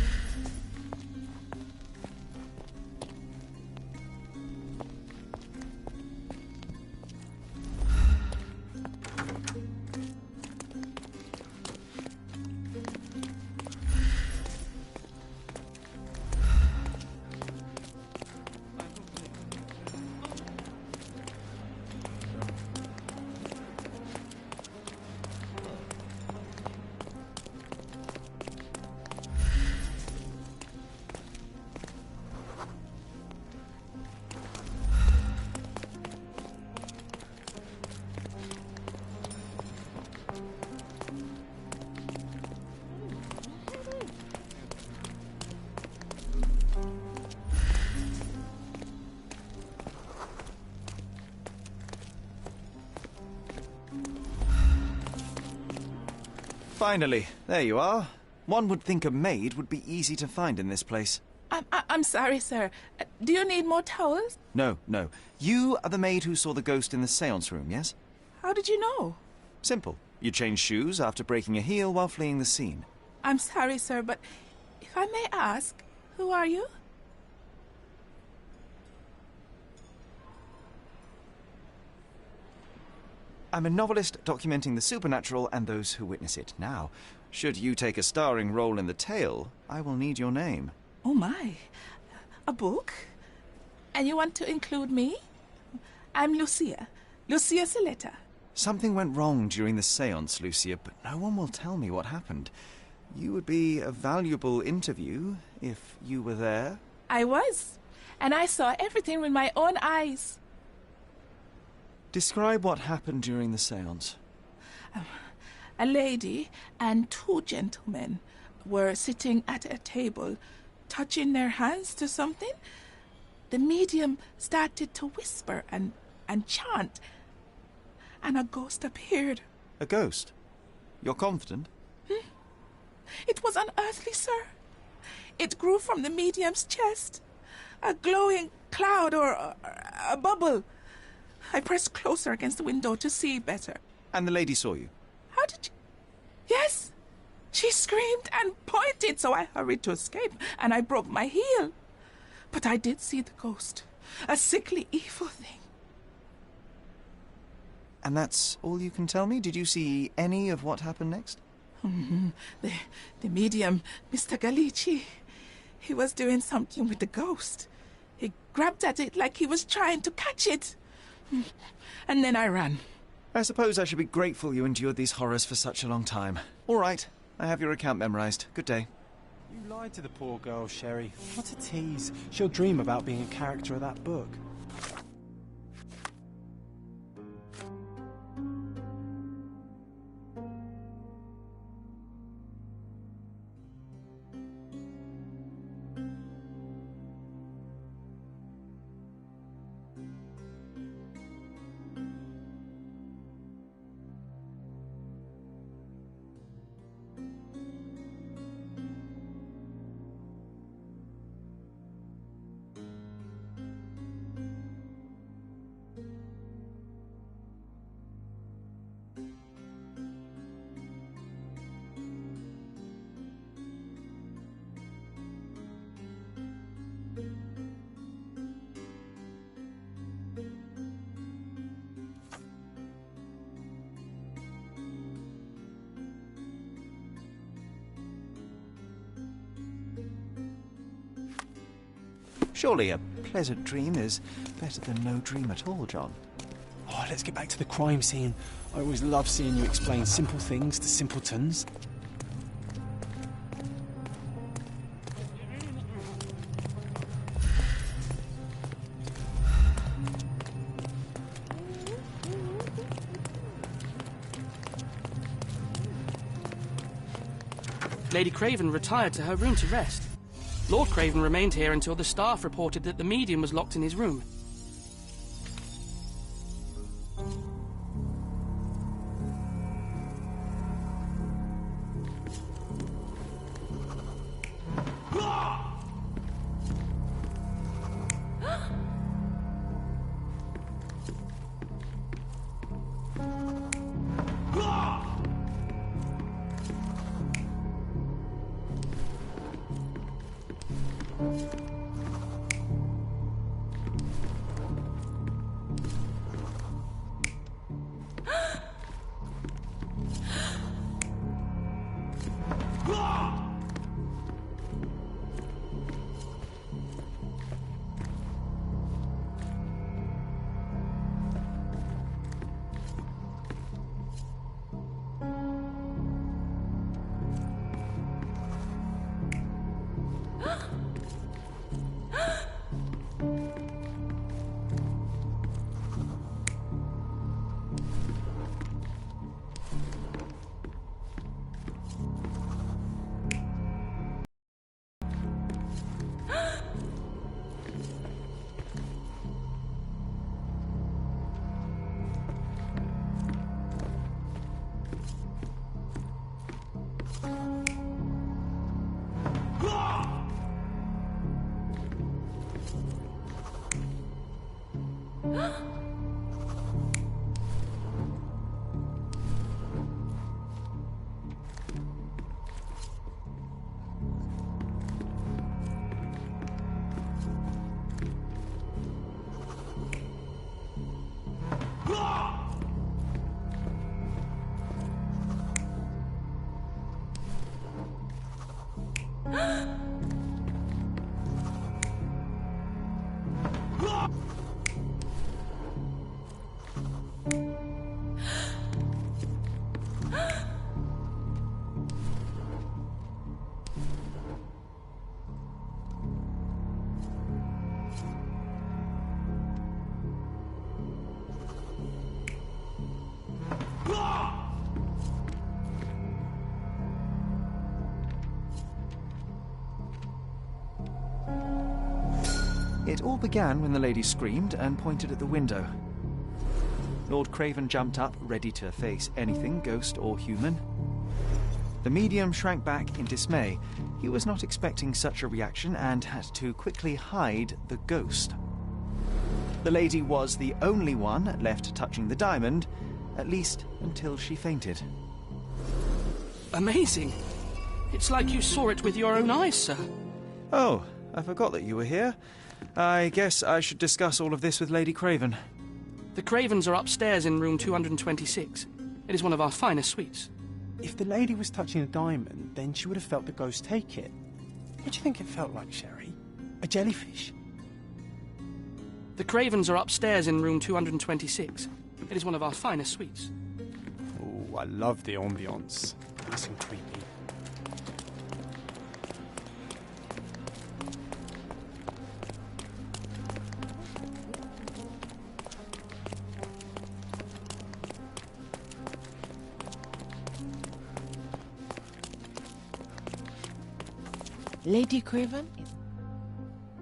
Finally, there you are. One would think a maid would be easy to find in this place. I'm sorry, sir. Do you need more towels? No. You are the maid who saw the ghost in the seance room, yes? How did you know? Simple. You changed shoes after breaking a heel while fleeing the scene. I'm sorry, sir, but if I may ask, who are you? I'm a novelist documenting the supernatural and those who witness it. Now, should you take a starring role in the tale, I will need your name. Oh my. A book? And you want to include me? I'm Lucia. Lucia Saletta. Something went wrong during the seance, Lucia, but no one will tell me what happened. You would be a valuable interview if you were there. I was. And I saw everything with my own eyes. Describe what happened during the seance. A lady and two gentlemen were sitting at a table, touching their hands to something. The medium started to whisper and chant, and a ghost appeared. A ghost? You're confident? It was unearthly, sir. It grew from the medium's chest. A glowing cloud or a bubble. I pressed closer against the window to see better. And the lady saw you? How did you... Yes! She screamed and pointed, so I hurried to escape, and I broke my heel. But I did see the ghost. A sickly, evil thing. And that's all you can tell me? Did you see any of what happened next? The medium, Mr. Galici, he was doing something with the ghost. He grabbed at it like he was trying to catch it. And then I ran. I suppose I should be grateful you endured these horrors for such a long time. All right, I have your account memorized. Good day. You lied to the poor girl, Sherry. What a tease. She'll dream about being a character of that book. Surely a pleasant dream is better than no dream at all, John. Oh, let's get back to the crime scene. I always love seeing you explain simple things to simpletons. Lady Craven retired to her room to rest. Lord Craven remained here until the staff reported that the medium was locked in his room. It all began when the lady screamed and pointed at the window. Lord Craven jumped up, ready to face anything, ghost or human. The medium shrank back in dismay. He was not expecting such a reaction and had to quickly hide the ghost. The lady was the only one left touching the diamond, at least until she fainted. Amazing. It's like you saw it with your own eyes, sir. Oh, I forgot that you were here. I guess I should discuss all of this with Lady Craven. The Cravens are upstairs in room 226. It is one of our finest suites. If the lady was touching a diamond, then she would have felt the ghost take it. What do you think it felt like, Sherry? A jellyfish? The Cravens are upstairs in room 226. It is one of our finest suites. Oh, I love the ambience. Nice and creepy. Lady Craven?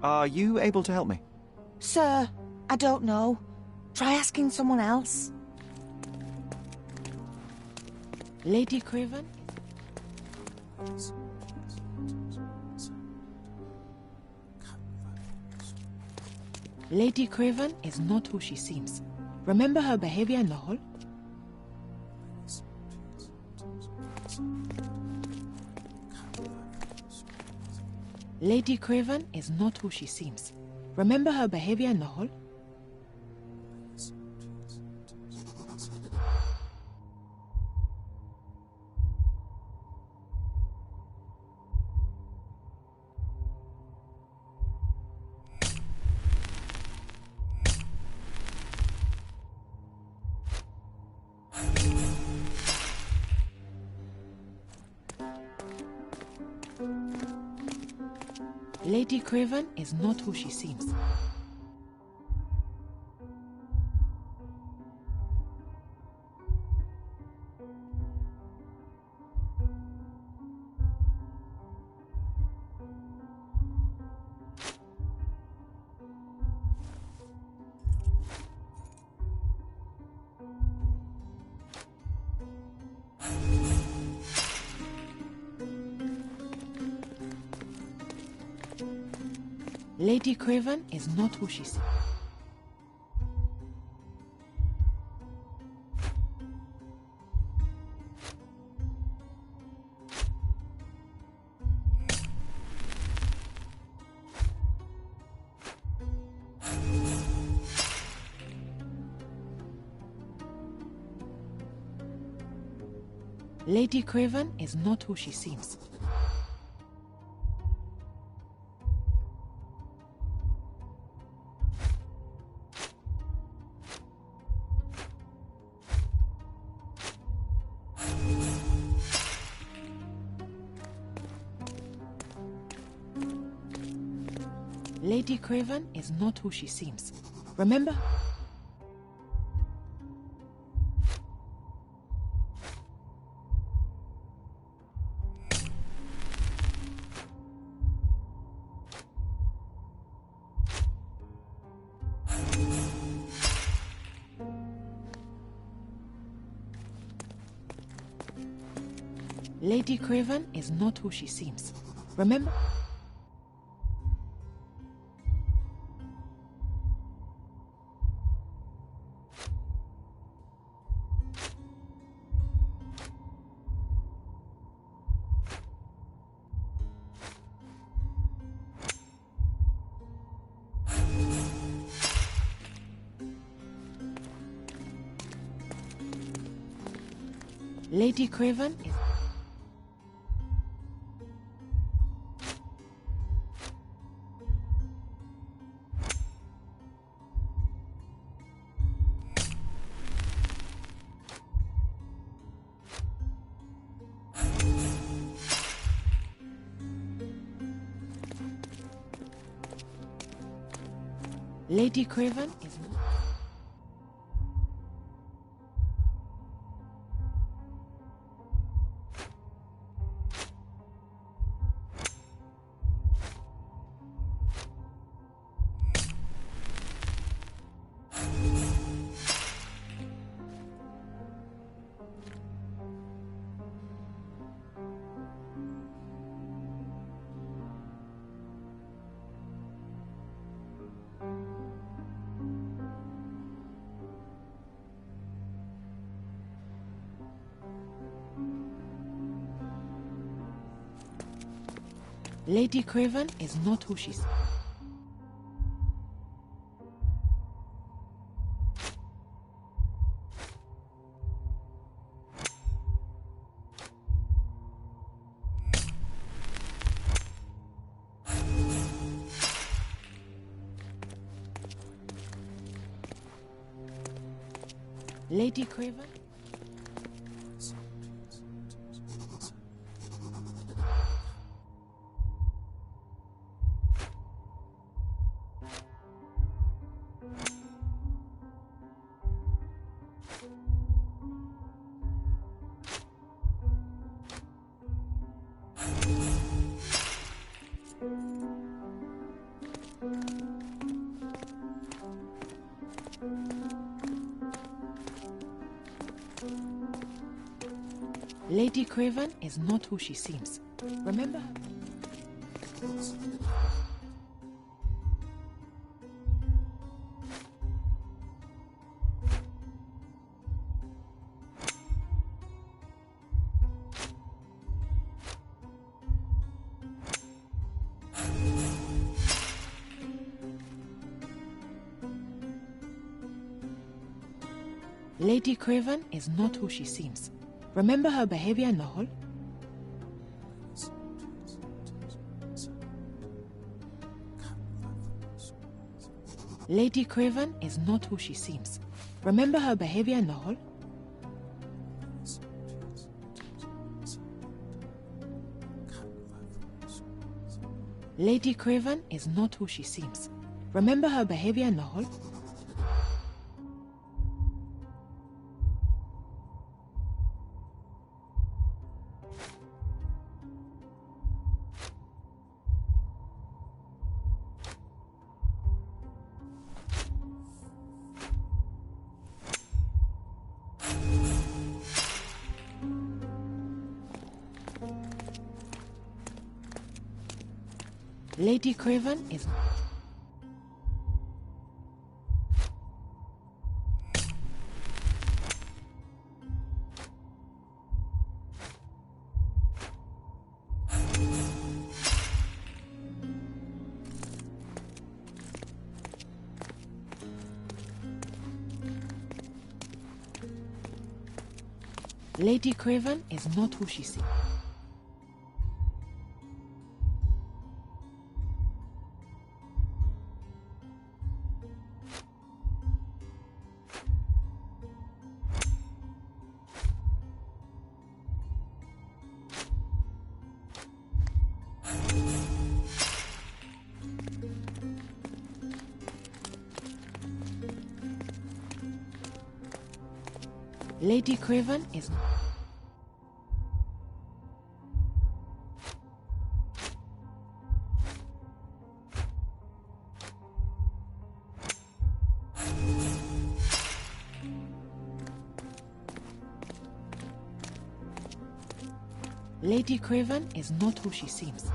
Are you able to help me? Sir, I don't know. Try asking someone else. Lady Craven? Lady Craven is not who she seems. Remember her behavior in the hall? Lady Craven is not who she seems. Remember her behavior in the hall? Lady Craven is not who she seems. Lady Craven is not who she seems. Lady Craven is not who she seems. Lady Craven is not who she seems. Remember? Lady Craven is not who she seems. Remember? Lady Craven is... Lady Craven is not... Lady Craven is not who she seems. Lady Craven? Lady Craven is not who she seems. Remember her? Lady Craven is not who she seems. Remember her behavior in the hall? Lady Craven is not who she seems. Remember her behavior in the hall? Lady Craven is not who she seems. Remember her behavior in the hall? Lady Craven is... Lady Craven is not who she seems. Lady Craven is... Lady Craven is not who she seems.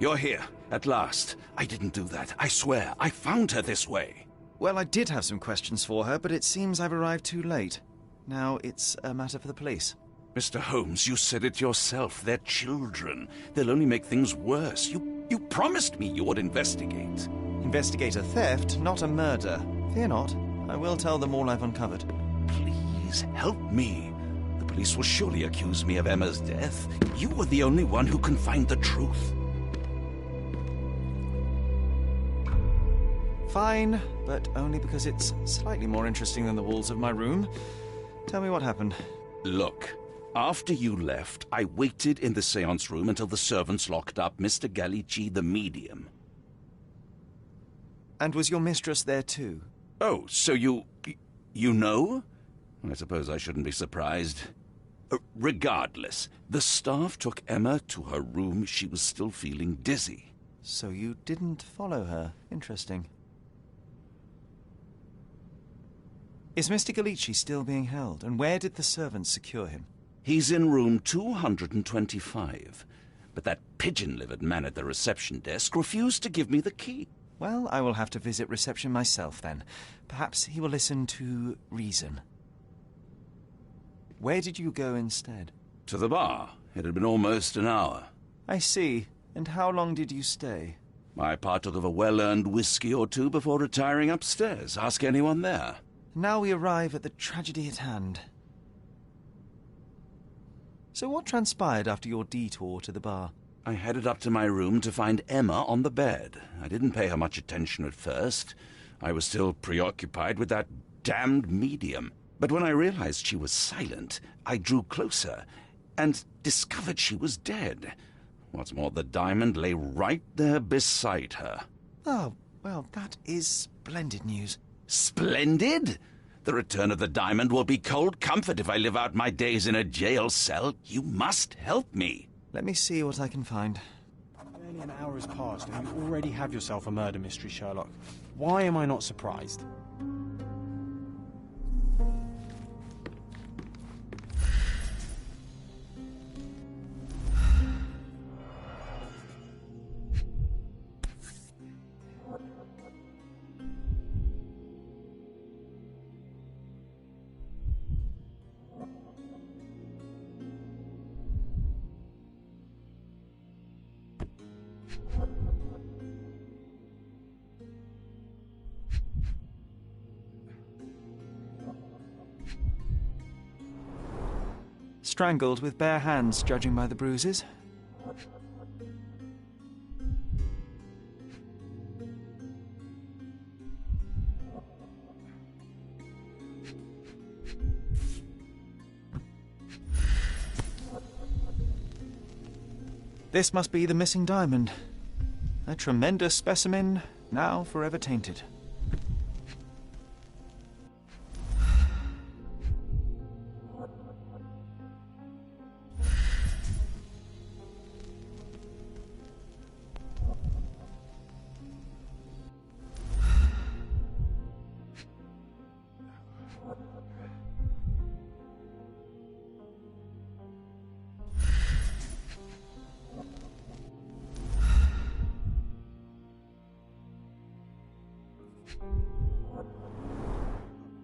You're here, at last. I didn't do that. I swear. I found her this way. Well, I did have some questions for her, but it seems I've arrived too late. Now it's a matter for the police. Mr. Holmes, you said it yourself. They're children. They'll only make things worse. You promised me you would investigate. Investigate a theft, not a murder. Fear not. I will tell them all I've uncovered. Please, help me. The police will surely accuse me of Emma's death. You were the only one who can find the truth. Fine, but only because it's slightly more interesting than the walls of my room. Tell me what happened. Look, after you left, I waited in the seance room until the servants locked up Mr. Gallici, the medium. And was your mistress there too? Oh, so you know? I suppose I shouldn't be surprised. Regardless, the staff took Emma to her room. She was still feeling dizzy. So you didn't follow her. Interesting. Is Mr. Gallici still being held, and where did the servants secure him? He's in room 225, but that pigeon-livered man at the reception desk refused to give me the key. Well, I will have to visit reception myself, then. Perhaps he will listen to reason. Where did you go instead? To the bar. It had been almost an hour. I see. And how long did you stay? I partook of a well-earned whiskey or two before retiring upstairs. Ask anyone there. Now we arrive at the tragedy at hand. So what transpired after your detour to the bar? I headed up to my room to find Emma on the bed. I didn't pay her much attention at first. I was still preoccupied with that damned medium. But when I realized she was silent, I drew closer and discovered she was dead. What's more, the diamond lay right there beside her. Oh, well, that is splendid news. Splendid? The return of the diamond will be cold comfort if I live out my days in a jail cell. You must help me. Let me see what I can find. Barely an hour has passed and you already have yourself a murder mystery, Sherlock. Why am I not surprised? strangled with bare hands, judging by the bruises. This must be the missing diamond. A tremendous specimen, now forever tainted.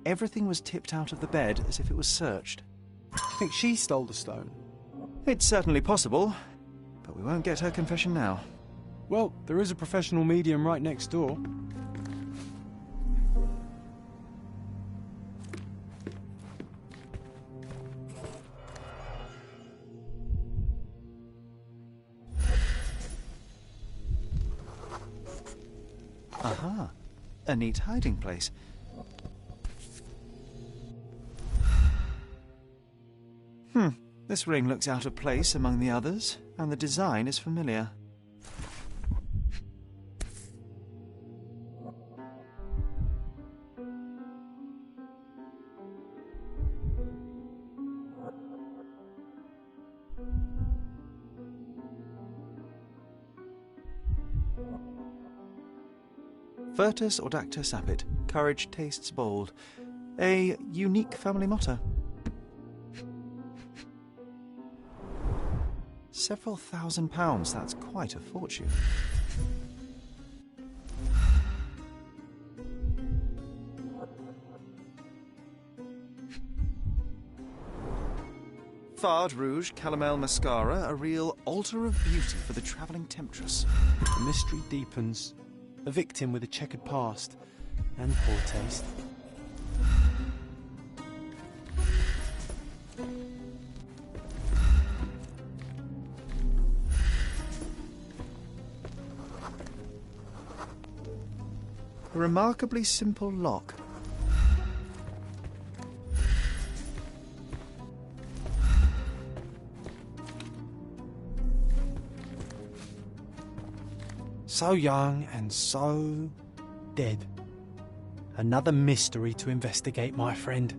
Everything was tipped out of the bed as if it was searched. Do you think she stole the stone? It's certainly possible, but we won't get her confession now. Well, there is a professional medium right next door. Aha, a neat hiding place. This ring looks out of place among the others, and the design is familiar. Virtus audacta sapit, courage tastes bold. A unique family motto. Several £1,000s, that's quite a fortune. Fard Rouge Calomel Mascara, a real altar of beauty for the travelling temptress. The mystery deepens. A victim with a checkered past and poor taste. A remarkably simple lock. So young and so dead. Another mystery to investigate, my friend.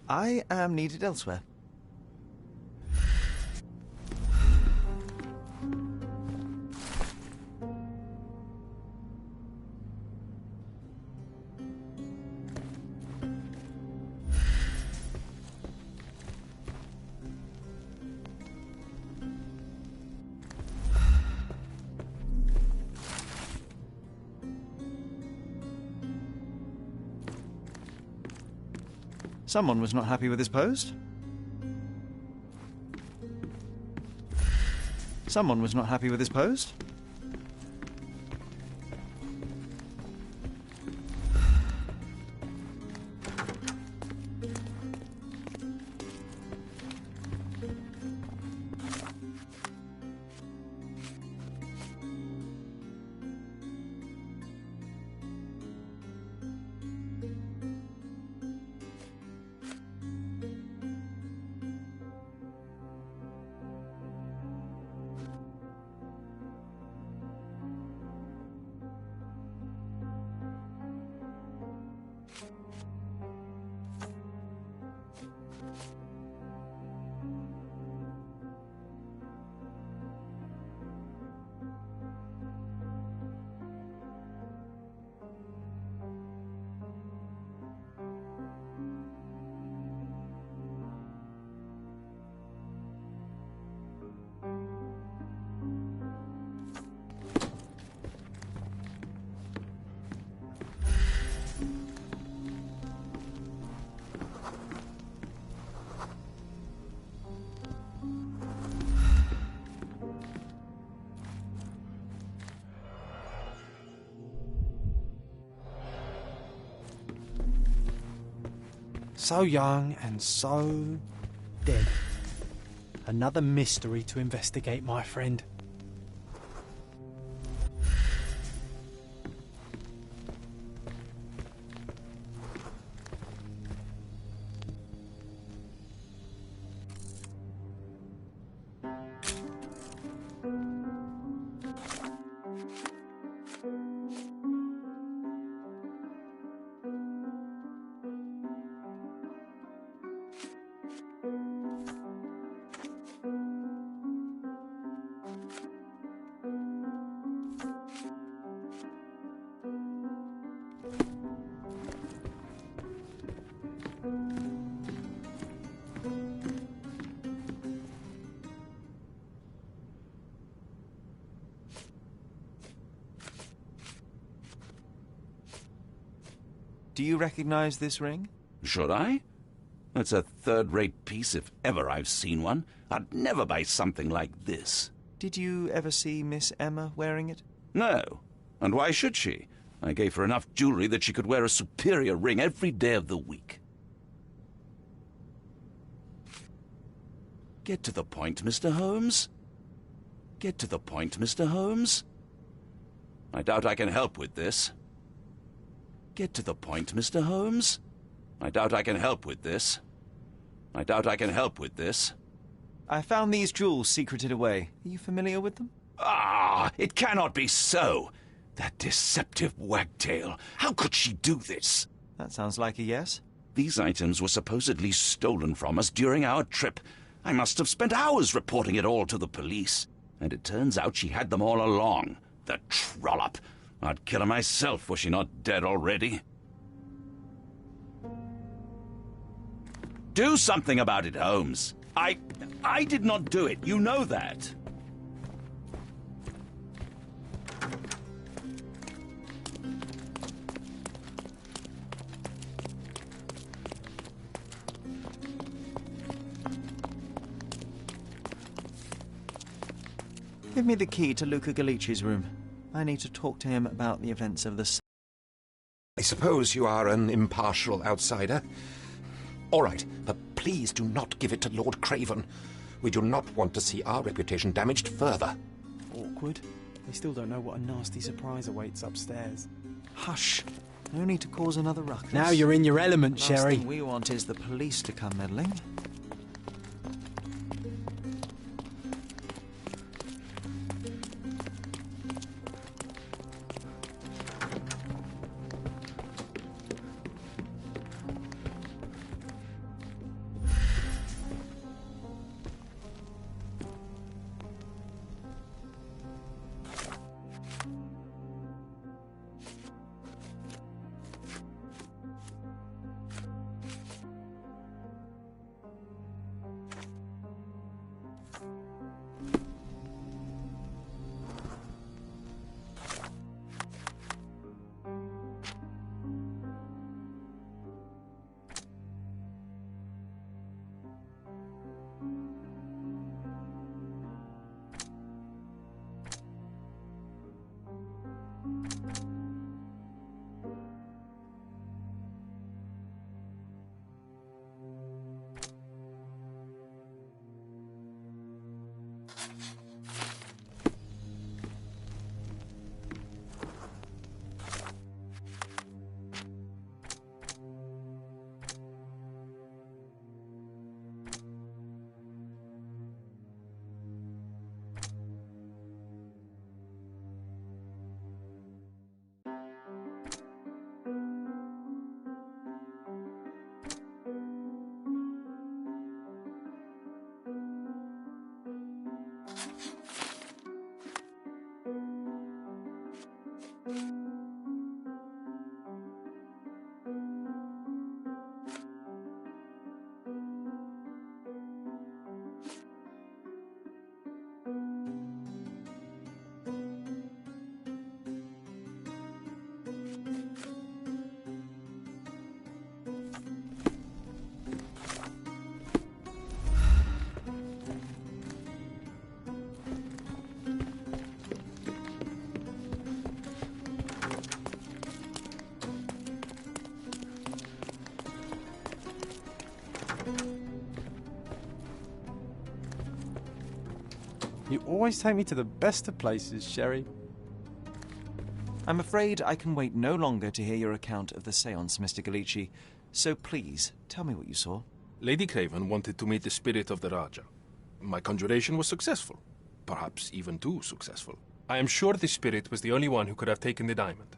I am needed elsewhere. Someone was not happy with his post. Someone was not happy with his post. So young and so dead. Another mystery to investigate, my friend. Do you recognize this ring? Should I? It's a third-rate piece if ever I've seen one. I'd never buy something like this. Did you ever see Miss Emma wearing it? No. And why should she? I gave her enough jewelry that she could wear a superior ring every day of the week. Get to the point, Mr. Holmes. Get to the point, Mr. Holmes. I doubt I can help with this. Get to the point, Mr. Holmes. I doubt I can help with this. I doubt I can help with this. I found these jewels secreted away. Are you familiar with them? Ah, it cannot be so. That deceptive wagtail. How could she do this? That sounds like a yes. These items were supposedly stolen from us during our trip. I must have spent hours reporting it all to the police. And it turns out she had them all along. The trollop. I'd kill her myself, was she not dead already? Do something about it, Holmes. I did not do it. You know that. Give me the key to Luca Galici's room. I need to talk to him about the events of the... I suppose you are an impartial outsider. All right, but please do not give it to Lord Craven. We do not want to see our reputation damaged further. Awkward. They still don't know what a nasty surprise awaits upstairs. Hush. No need to cause another ruckus. Now you're in your element, Last Sherry. thing we want is the police to come meddling. You always take me to the best of places, Sherry. I'm afraid I can wait no longer to hear your account of the séance, Mr. Galici. So please, tell me what you saw. Lady Craven wanted to meet the spirit of the Raja. My conjuration was successful. Perhaps even too successful. I am sure the spirit was the only one who could have taken the diamond.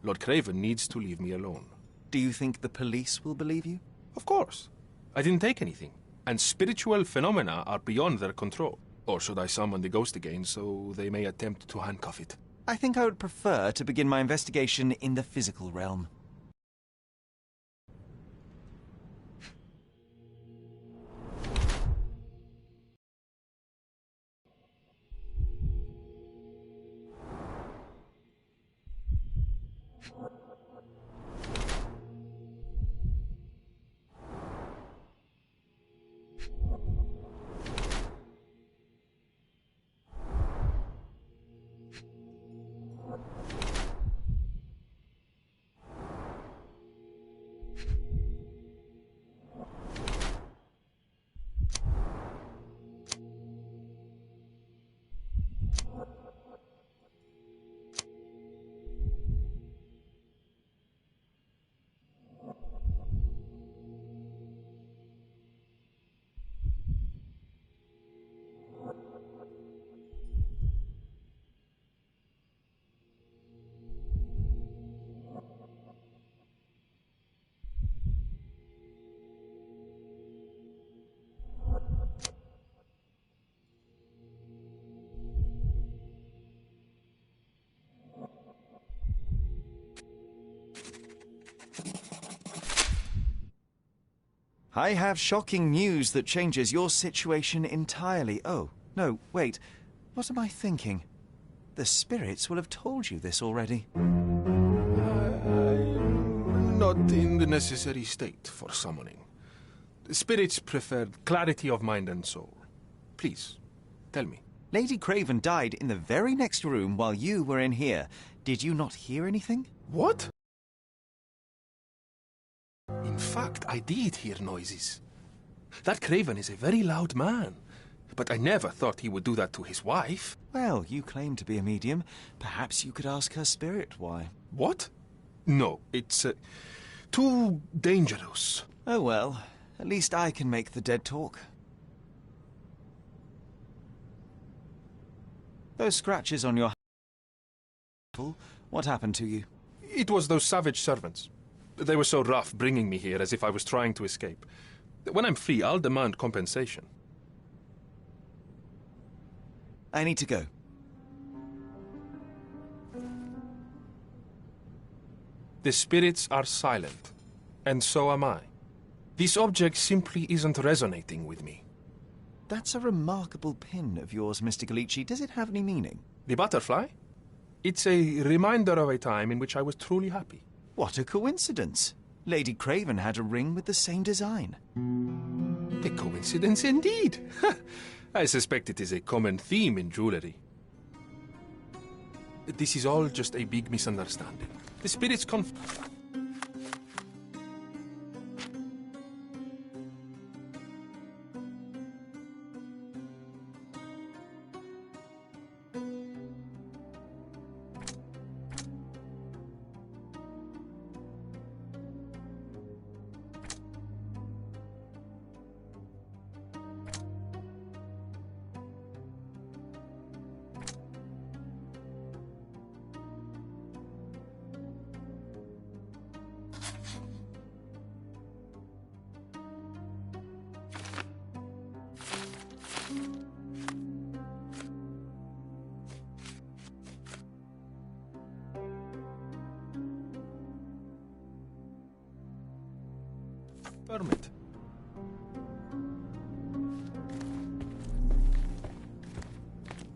Lord Craven needs to leave me alone. Do you think the police will believe you? Of course. I didn't take anything. And spiritual phenomena are beyond their control. Or should I summon the ghost again so they may attempt to handcuff it? I think I would prefer to begin my investigation in the physical realm. I have shocking news that changes your situation entirely. Oh, no, wait. What am I thinking? The spirits will have told you this already. I'm not in the necessary state for summoning. The spirits preferred clarity of mind and soul. Please, tell me. Lady Craven died in the very next room while you were in here. Did you not hear anything? What? In fact, I did hear noises. That Craven is a very loud man. But I never thought he would do that to his wife. Well, you claim to be a medium. Perhaps you could ask her spirit why. What? No, it's too dangerous. Oh well, at least I can make the dead talk. Those scratches on your hand, what happened to you? It was those savage servants. They were so rough bringing me here as if I was trying to escape. When I'm free, I'll demand compensation. I need to go. The spirits are silent, and so am I. This object simply isn't resonating with me. That's a remarkable pin of yours, Mr. Galici. Does it have any meaning? The butterfly? It's a reminder of a time in which I was truly happy. What a coincidence. Lady Craven had a ring with the same design. A coincidence indeed. I suspect it is a common theme in jewelry. This is all just a big misunderstanding. The spirits permit.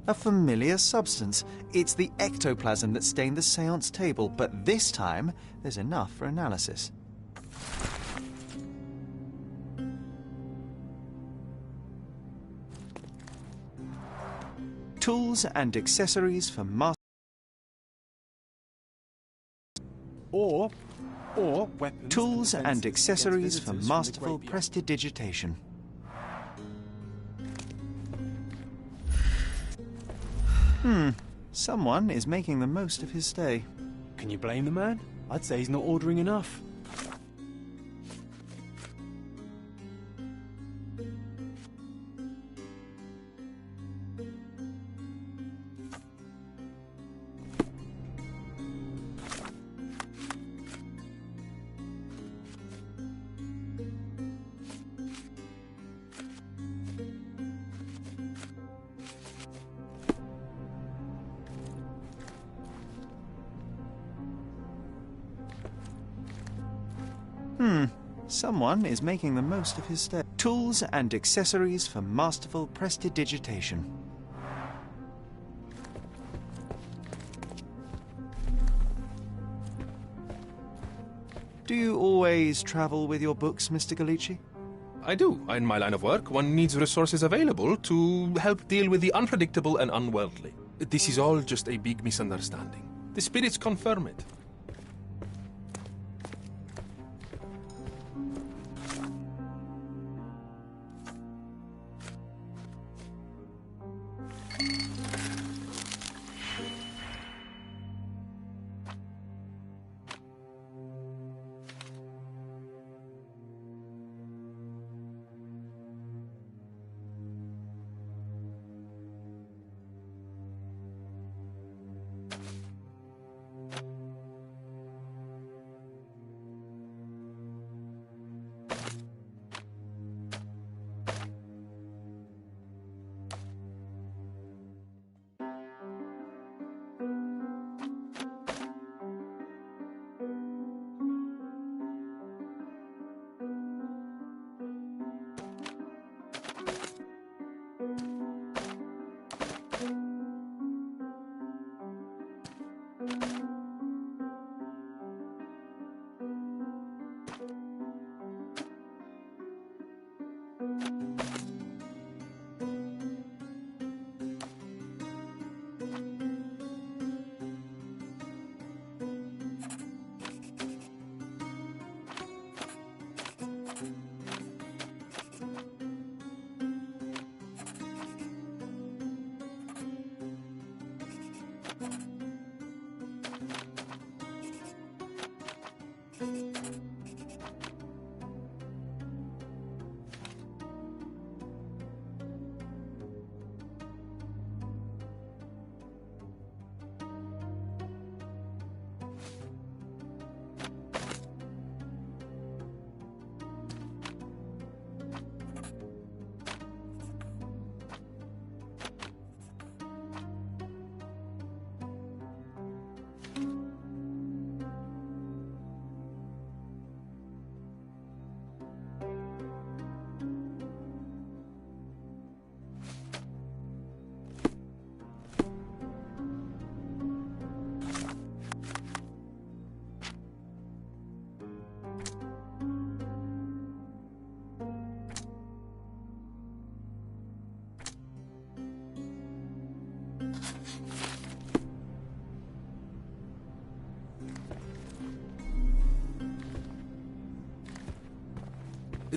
A familiar substance. It's the ectoplasm that stained the séance table, but this time there's enough for analysis. Tools and accessories for or weapons. Tools and accessories for masterful prestidigitation. Someone is making the most of his stay. Can you blame the man? I'd say he's not ordering enough. Someone is making the most of his stay. Tools and accessories for masterful prestidigitation. Do you always travel with your books, Mr. Galici? I do. In my line of work, one needs resources available to help deal with the unpredictable and unworldly. This is all just a big misunderstanding. The spirits confirm it.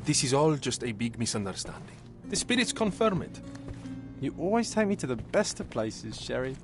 This is all just a big misunderstanding. The spirits confirm it. You always take me to the best of places, Sherry.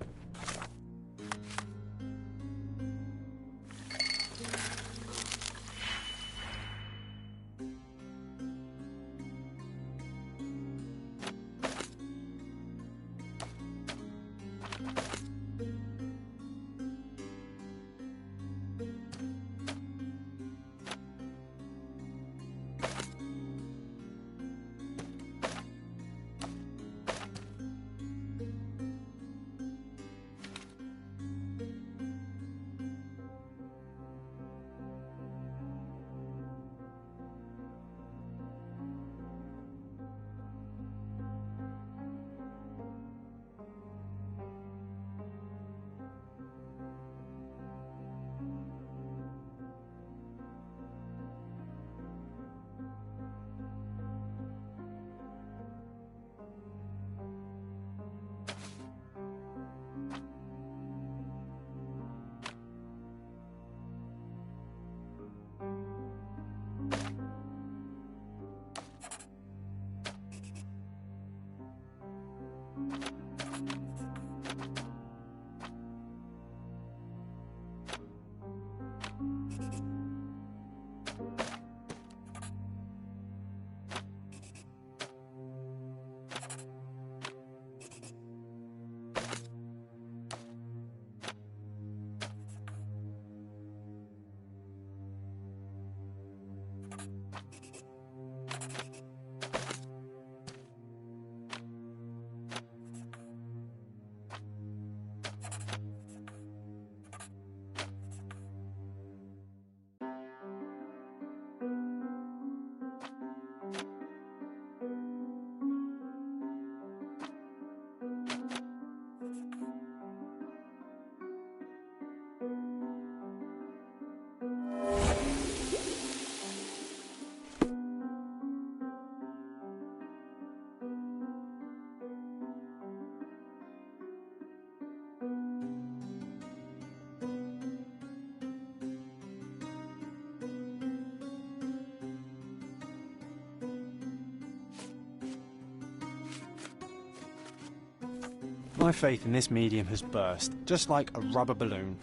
My faith in this medium has burst, just like a rubber balloon.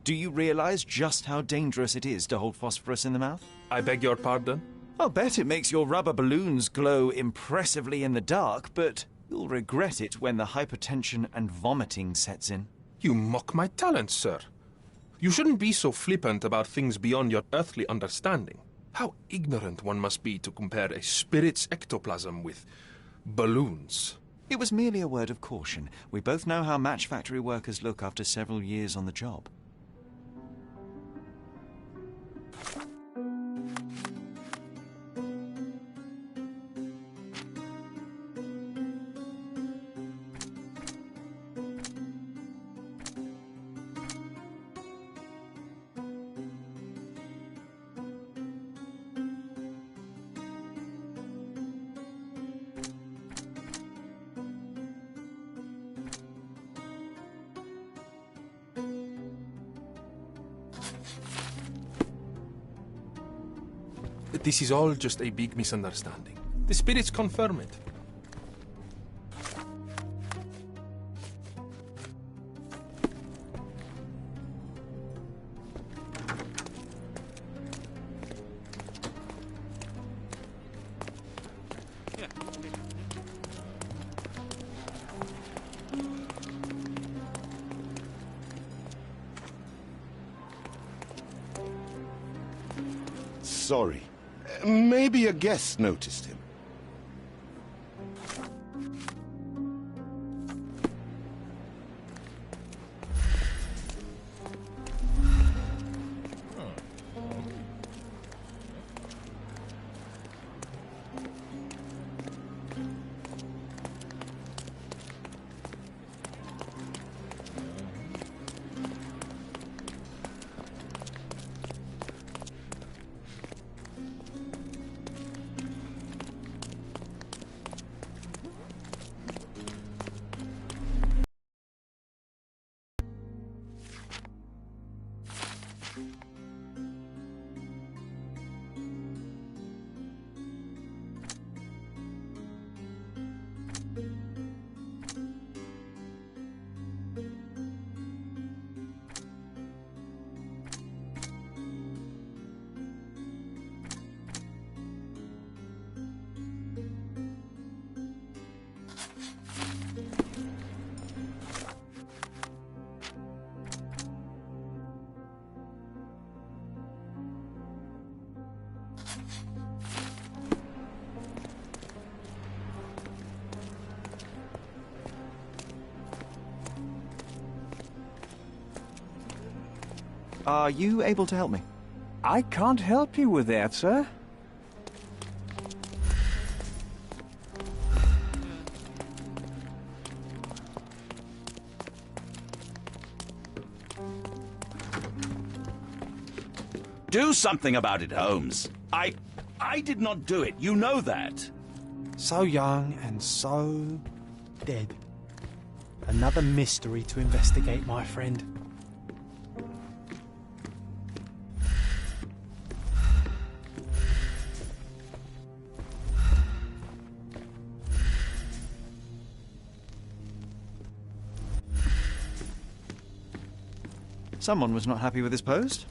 Do you realize just how dangerous it is to hold phosphorus in the mouth? I beg your pardon? I'll bet it makes your rubber balloons glow impressively in the dark, but you'll regret it when the hypertension and vomiting sets in. You mock my talents, sir. You shouldn't be so flippant about things beyond your earthly understanding. How ignorant one must be to compare a spirit's ectoplasm with balloons. It was merely a word of caution. We both know how match factory workers look after several years on the job. This is all just a big misunderstanding. The spirits confirm it. Sorry. Maybe a guest noticed him. Are you able to help me? I can't help you with that, sir. Do something about it, Holmes. I did not do it. You know that. So young and so dead. Another mystery to investigate, my friend. Someone was not happy with his post.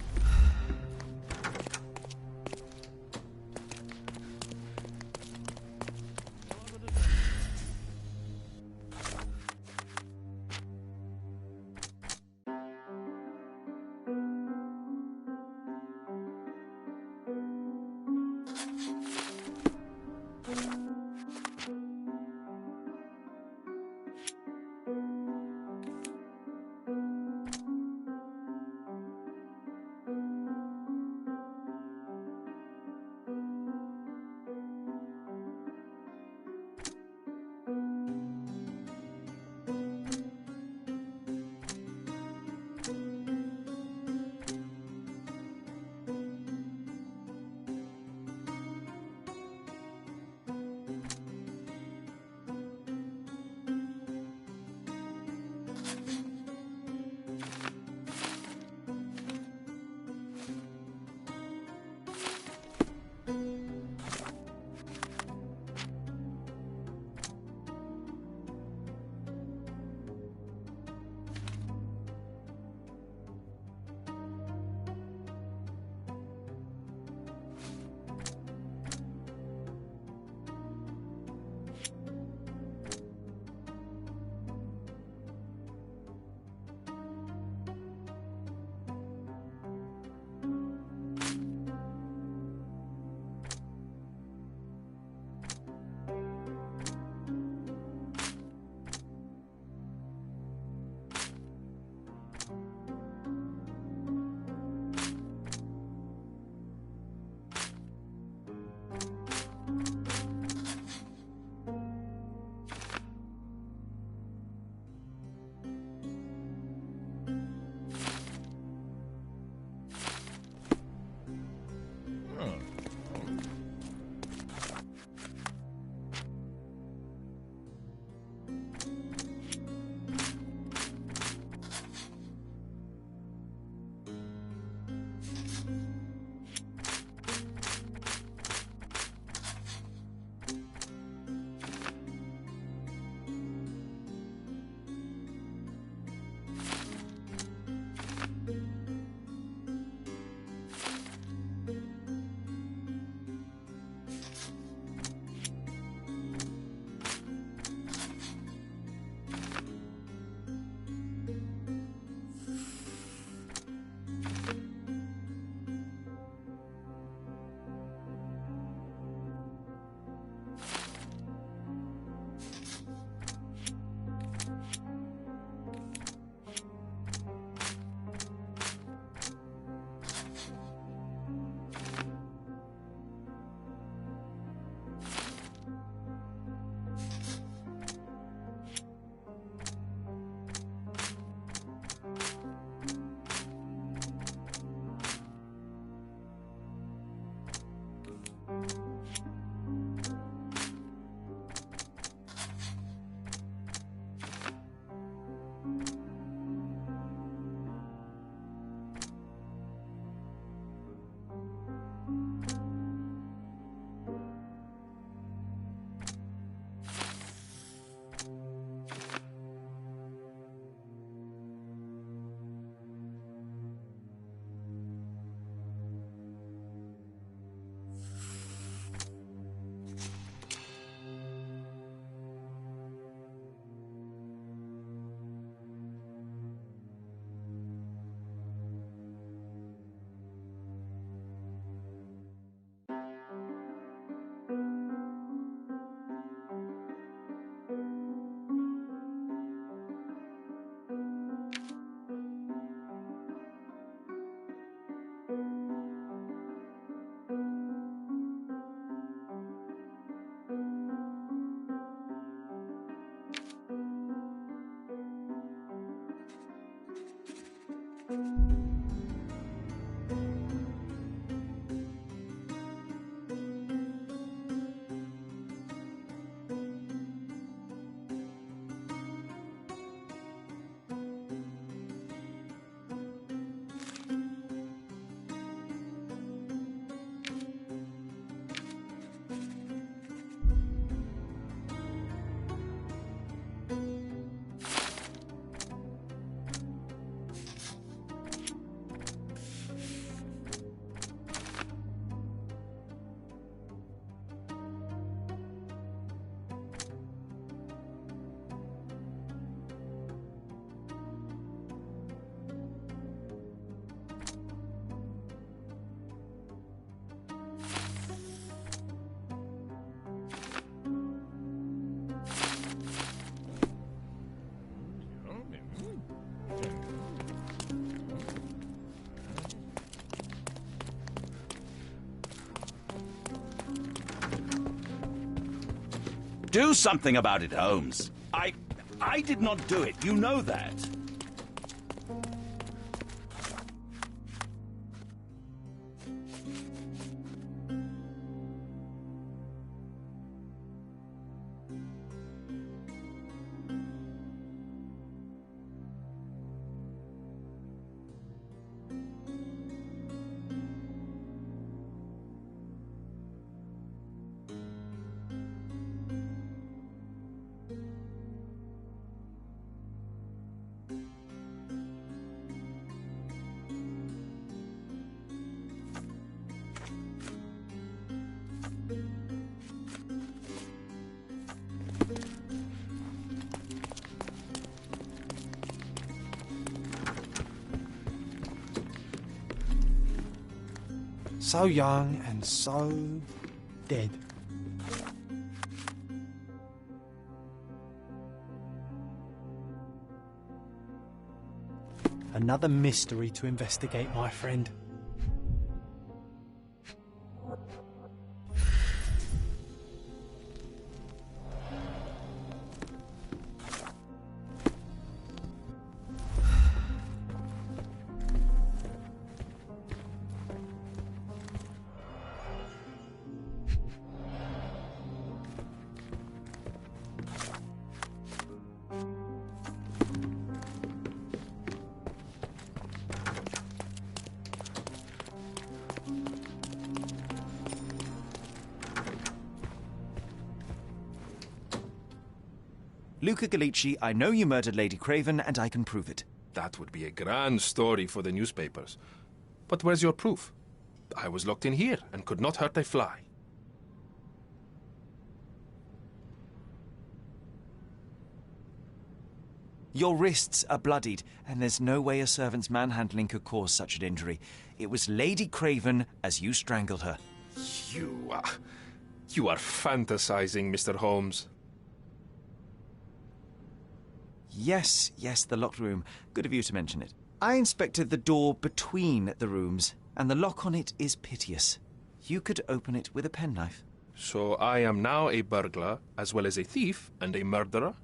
Do something about it, Holmes. I did not do it. You know that. So young and so dead. Another mystery to investigate, my friend. Luca Gallici, I know you murdered Lady Craven, and I can prove it. That would be a grand story for the newspapers. But where's your proof? I was locked in here and could not hurt a fly. Your wrists are bloodied, and there's no way a servant's manhandling could cause such an injury. It was Lady Craven as you strangled her. You are fantasizing, Mr. Holmes. Yes, the locked room. Good of you to mention it. I inspected the door between the rooms, and the lock on it is piteous. You could open it with a penknife. So I am now a burglar, as well as a thief and a murderer?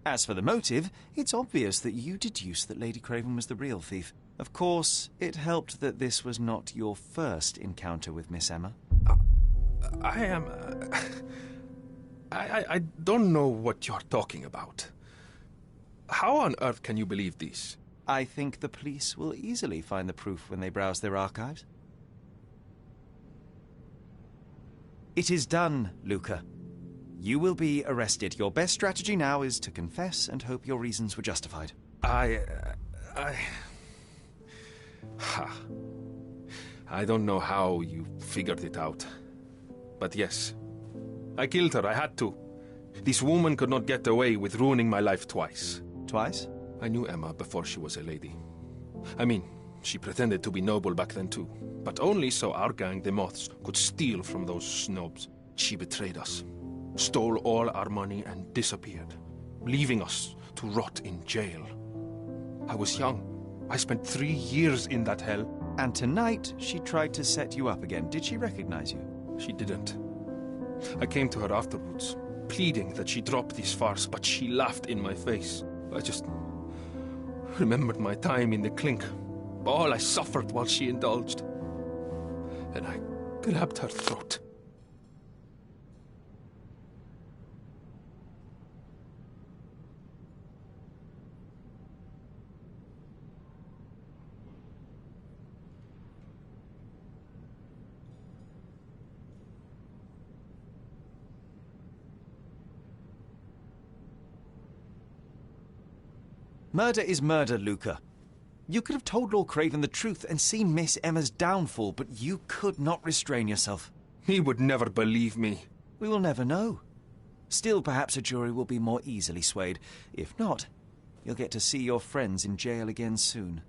As for the motive, it's obvious that you deduced that Lady Craven was the real thief. Of course, it helped that this was not your first encounter with Miss Emma. I don't know what you're talking about. How on earth can you believe this? I think the police will easily find the proof when they browse their archives. It is done, Luca. You will be arrested. Your best strategy now is to confess and hope your reasons were justified. I don't know how you figured it out. But yes, I killed her. I had to. This woman could not get away with ruining my life twice. Twice? I knew Emma before she was a lady. I mean, she pretended to be noble back then too. But only so our gang, the Moths, could steal from those snobs. She betrayed us, stole all our money and disappeared, leaving us to rot in jail. I was young. I spent 3 years in that hell. And tonight, she tried to set you up again. Did she recognize you? She didn't. I came to her afterwards, pleading that she drop this farce, but she laughed in my face. I just remembered my time in the clink, all I suffered while she indulged. And I grabbed her throat. Murder is murder, Luca. You could have told Lord Craven the truth and seen Miss Emma's downfall, but you could not restrain yourself. He would never believe me. We will never know. Still, perhaps a jury will be more easily swayed. If not, you'll get to see your friends in jail again soon.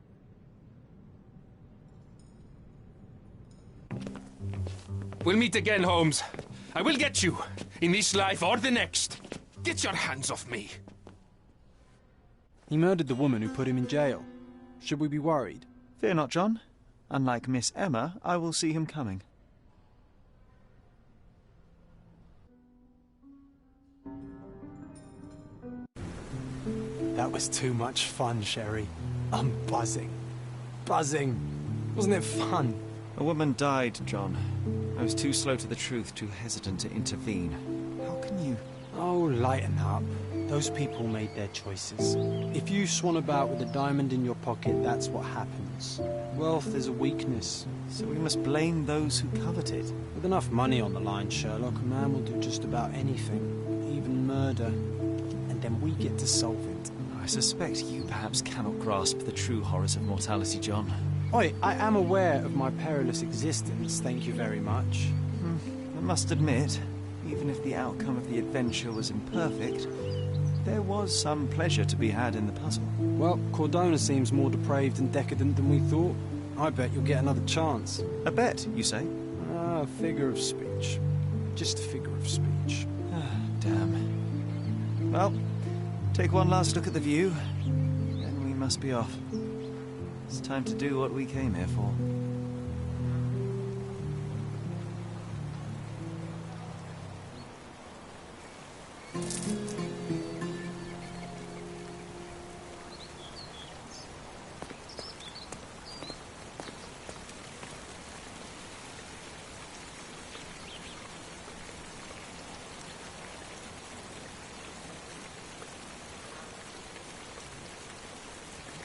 We'll meet again, Holmes. I will get you, in this life or the next. Get your hands off me. He murdered the woman who put him in jail. Should we be worried? Fear not, John. Unlike Miss Emma, I will see him coming. That was too much fun, Sherry. I'm buzzing. Buzzing. Wasn't it fun? A woman died, John. I was too slow to the truth, too hesitant to intervene. How can you... Oh, lighten up. Those people made their choices. If you swan about with a diamond in your pocket, that's what happens. Wealth is a weakness. So we must blame those who covet it. With enough money on the line, Sherlock, a man will do just about anything. Even murder. And then we get to solve it. I suspect you perhaps cannot grasp the true horrors of mortality, John. Oi, I am aware of my perilous existence, thank you very much. I must admit, even if the outcome of the adventure was imperfect, there was some pleasure to be had in the puzzle. Well, Cordona seems more depraved and decadent than we thought. I bet you'll get another chance. A bet, you say? A figure of speech. Just a figure of speech. Damn. Well, take one last look at the view, then we must be off. It's time to do what we came here for.